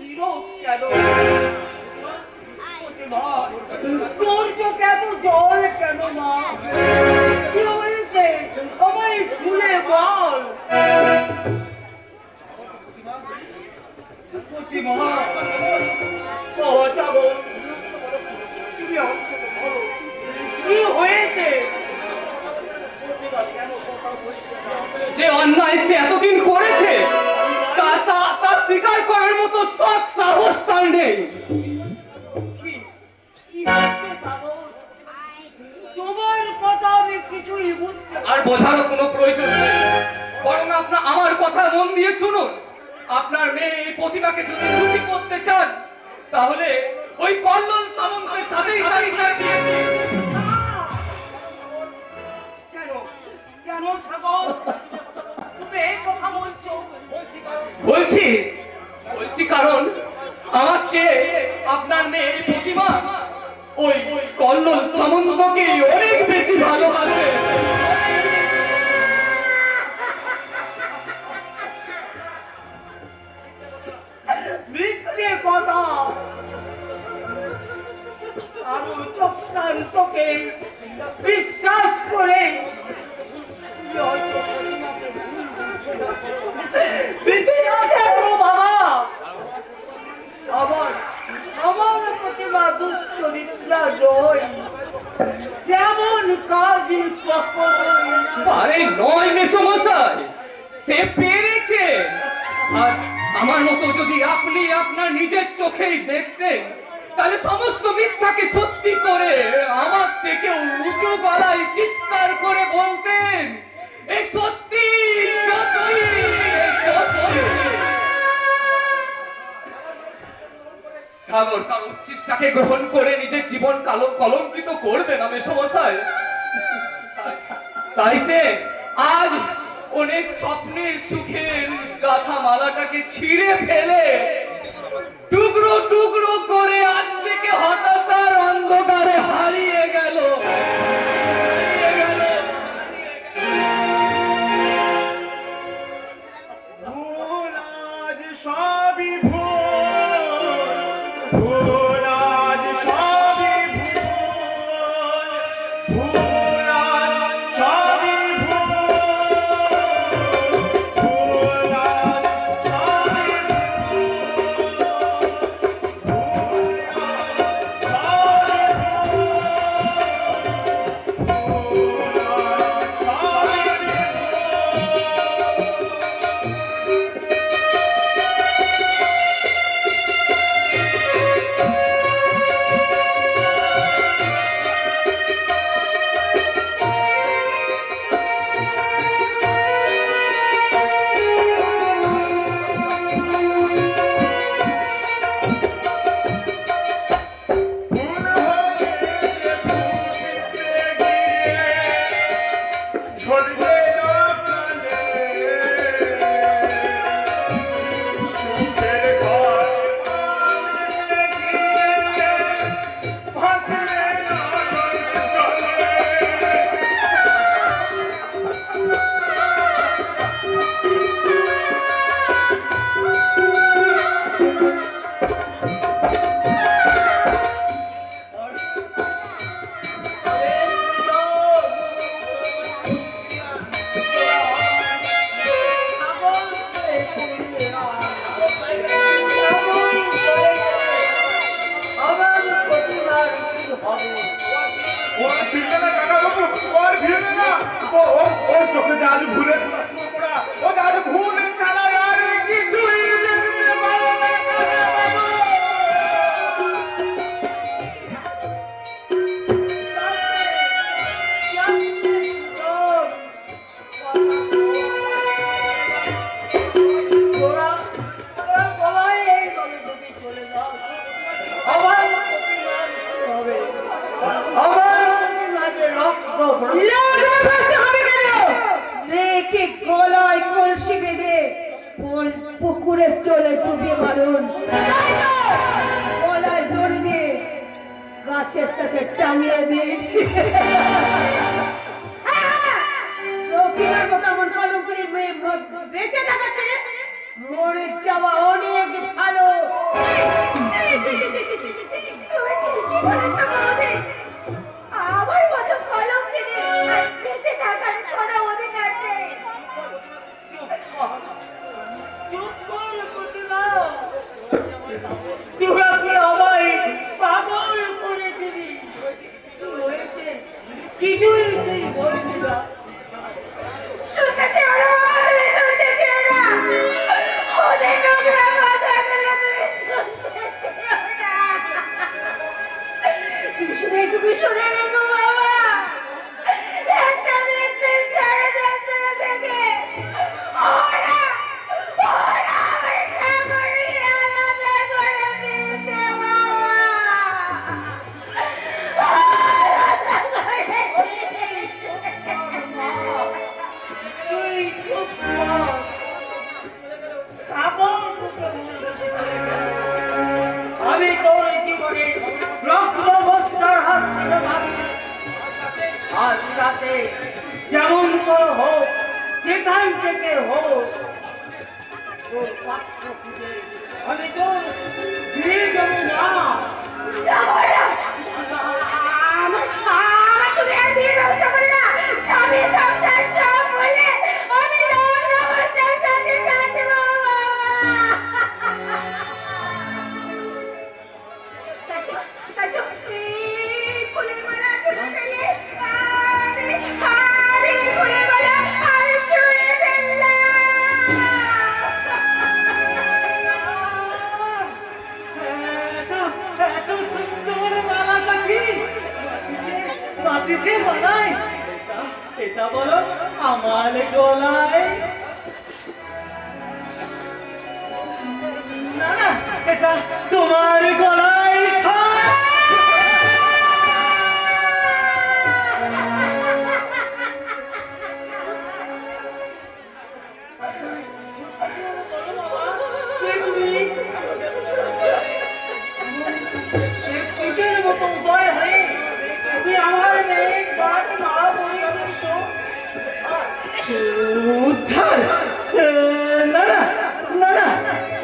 নীরব কেন? প্রতিভা, তোর চোখে এত জল কেন মা? কি হয়েছে আমায় খুলে বল। প্রতিভা, বাবা যাবো, তুমি অন্তত বলো কি হয়েছে? প্রতিভা কেন কথা বলছে না? যে অন্যায় সে এতদিন করেছে তা স্বীকার করার মতো সৎ সাহস তার নেই। কি হচ্ছে সাগর? তোমার কথা আমি কিছুই বুঝতে আর বোঝারও কোনো প্রয়োজন নেই, বরং আমার কথা মন দিয়ে শুনুন। আপনার মেয়ে এই প্রতিভাকে যদি সুখী করতে চান তাহলে ওই কল্লোল সামন্তের সাথেই তার বিয়ে দিন। কেন কেন সাগর তুমি এই কথা বলছো? বলছি কারণ আমার চেয়ে আপনার মেয়ে এই প্রতিভা ওই কল্লোল সামন্তকে অনেক বেশি ভালোবাসে। মিথ্যে কথা। আরো চক্রান্তকে বিশ্বাস করে তুমি হয়তো প্রতিমাকে ভুল বুঝছো। বিশ্বাস করো বাবা, আমার প্রতিমা দুশ্চরিত্রা নয়, যেমন কাজই কখনোই আরে নয় মেসমশাই, সে পেরেছে। আজ আমার মতো যদি আপনি আপনার নিজের চোখেই দেখতেন তাহলে সমস্ত মিথ্যাকে সত্যি করে আমার থেকে উঁচু গলায় চিৎকার করে বলতেন এই সত্যি সত্যি সত্যি। সাগর তার উচ্ছিষ্টাকে গ্রহণ করে নিজের জীবন কলঙ্কিত করবে না মেসমশাই। তাই সে আজ অনেক স্বপ্নের সুখের গাথা মালাটাকে ছিঁড়ে ফেলে টুকরো টুকরো করে আজ থেকে হতাশার অন্ধকারে হারিয়ে গেল। ভুল আজ সবই ভুল, ভুল আজ সবই ভুল, ভুল আজ সবই ভুল, ভুল আজ সবই ভুল, ভুল চোখে যা ভুলে পড়া ও যা ভুল চালায় আর কিছুই দেখতে পারো না। সবাই এই দলে যদি চলে যাও আমার হবে আমার মাঝে রক্ত লাগবে ভাসতে হবে কেন? মেয়েকে গলায় কলসি বেঁধে পুকুরে চলে ডুবিয়ে মারুন, গলায় দড়ি দিয়ে গাছের সাথে টাঙিয়ে দিন। রকিনার মতো আমার কলঙ্করি মেয়ে বেঁচে থাকাচ্ছে মরে যাওয়া অনেক ভালো। তুমি ঠিকই বলেছ বৌদি। আমার মতো কলঙ্কিনী আর বেঁচে থাকার কোনো অধিকার নেই। চুপ কর প্রতিমা। তোরা কি আমায় পাগল করে দিবি? কি হয়েছে? কিছুই তুই বলবি না। শুনতে চেও না বাবা, তুমি শুনতে চেও না। ওদের নোংরা কথাগুলো তুমি শুনতে চেও না। তুমি শুধু এইটুকু শুনে রেখো বাবা, একটা মিথ্যে ষড়যন্ত্র থেকে ওরা আমার সাগরকে আলাদা করে দিয়েছে বাবা। আলাদা করে দিয়েছে। তুই চুপ কর। সাগর তোকে বলবে কি করে? আমি তোর জীবনে রক্তবস্তার হাত থেকে ভাবছি। আজ রাতে যেমন করে হোক, যেখান থেকে হোক, তোর পাত্র খুঁজে আমি তোর দিয়ে যাবো না। আমার তুমি আর বিয়ের ব্যবস্থা করে না। স্বামী সংসার সব বলে আমি লগ্ন অবস্থায় সাথে থাকবো তাই তো এই ফুলের মালা তুলে ফেলে আমি ফুলের মালা আর ছুঁড়ে ফেললাম। এত সুন্দর মালাটা কি মাটিতে বানায়? এটা বলো আমার গলায়। না না, এটা তোমার গলায় থাক। তুমি পিঠের মতো উদয় হয়ে তুমি আমার মেয়ের বাদ মারা বলে দিয়েছ। উদ্ধার? না না না না,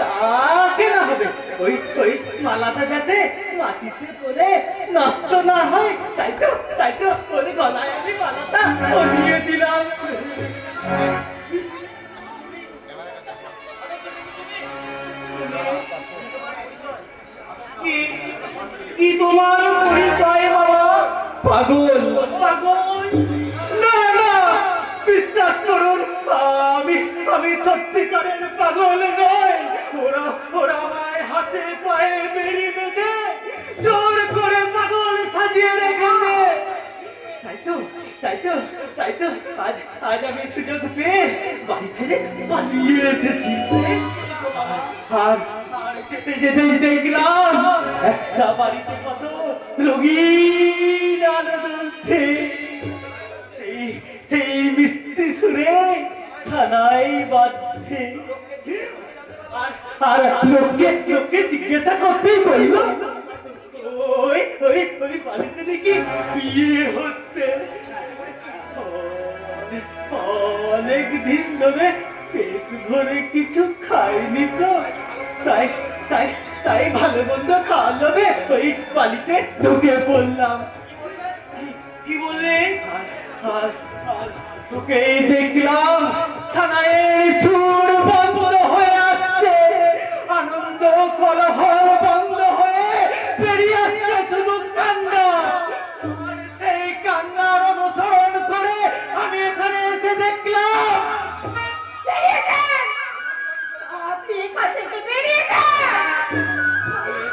তাকে না হবে। ওই ওই মালাটা যাতে মাটিতে পড়ে নষ্ট না হয়, তাই তো ওর গলায় আমি মালাটা পরিয়ে দিলাম। কি তোমার পরিচয় বাবা? পাগল। পাগল? না না, বিশ্বাস করুন, আমি সত্যিকারের পাগল নই। ওরা আমায় হাতে পায়ে বেড়ি বেঁধে জোর করে পাগল সাজিয়ে রেখেছে। তাই তো আজ আমি সুযোগ পেয়ে বাড়ি ছেড়ে পালিয়ে এসেছি। আর যেতে যেতেই দেখলাম একটা বাড়িতে কত রঙিন আলো জ্বলছে। সেই মিষ্টি সুরে সানাই বাজছে। আর লোককে জিজ্ঞাসা করতেই বলল, ওই ওই ওই বাড়িতে নাকি বিয়ে হচ্ছে। অনেক দিন ধরে পেট ভরে কিছু খাইনি তো, তাই ভালো মন্দ খাওয়া যাবে ওই বাড়িতে ঢুকে পড়লাম। কি বললে? আর তোকেই দেখলাম সানাইয়ের সুর বন্ধ হয়ে আসছে, আনন্দ কলহল বন্ধ হয়ে বেরিয়ে আসছে শুধু কান্না। সেই কান্নার অনুসরণ করে আমি এখানে এসে দেখলাম। বেরিয়ে যান, আপনি এখান থেকে বেরিয়ে যান।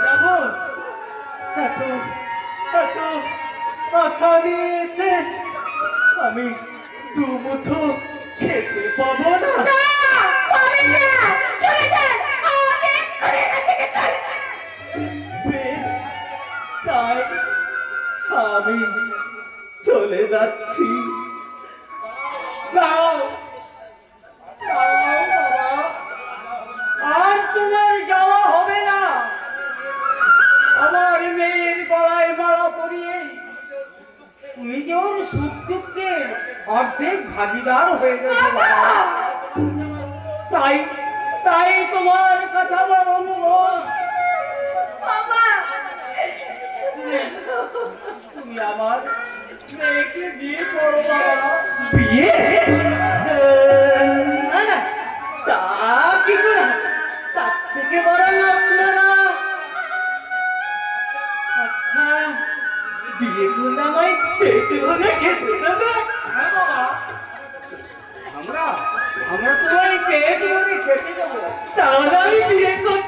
যাবো? এত আশা নিয়ে এসে আমি দুমুঠো খেতে পাবো না। না, পাবেন না। চলে যান, আপনি এক্ষুনি এখান থেকে চলে যান। বেশ, তাই আমি চলে যাচ্ছি। যাও বাবা, আর তোমার যাওয়া হবে না। আমার মেয়ের গলায় মালা পরিয়ে তুমি যে ওর সুখ দুঃখের অর্ধেক ভাগিদার হয়ে গেছো বাবা। তাই আমার মেয়েকে বিয়ে করো বাবা। বিয়ে? না না, তা কি করে হবে? তার থেকে বরং আপনারা আচ্ছা বিয়ে করলে আমায় পেতে হলে খেতে দেবে। হ্যাঁ বাবা, আমরা আমরা তোমায় পেট ভরে খেতে দেবো। তাহলে আমি বিয়ে করতে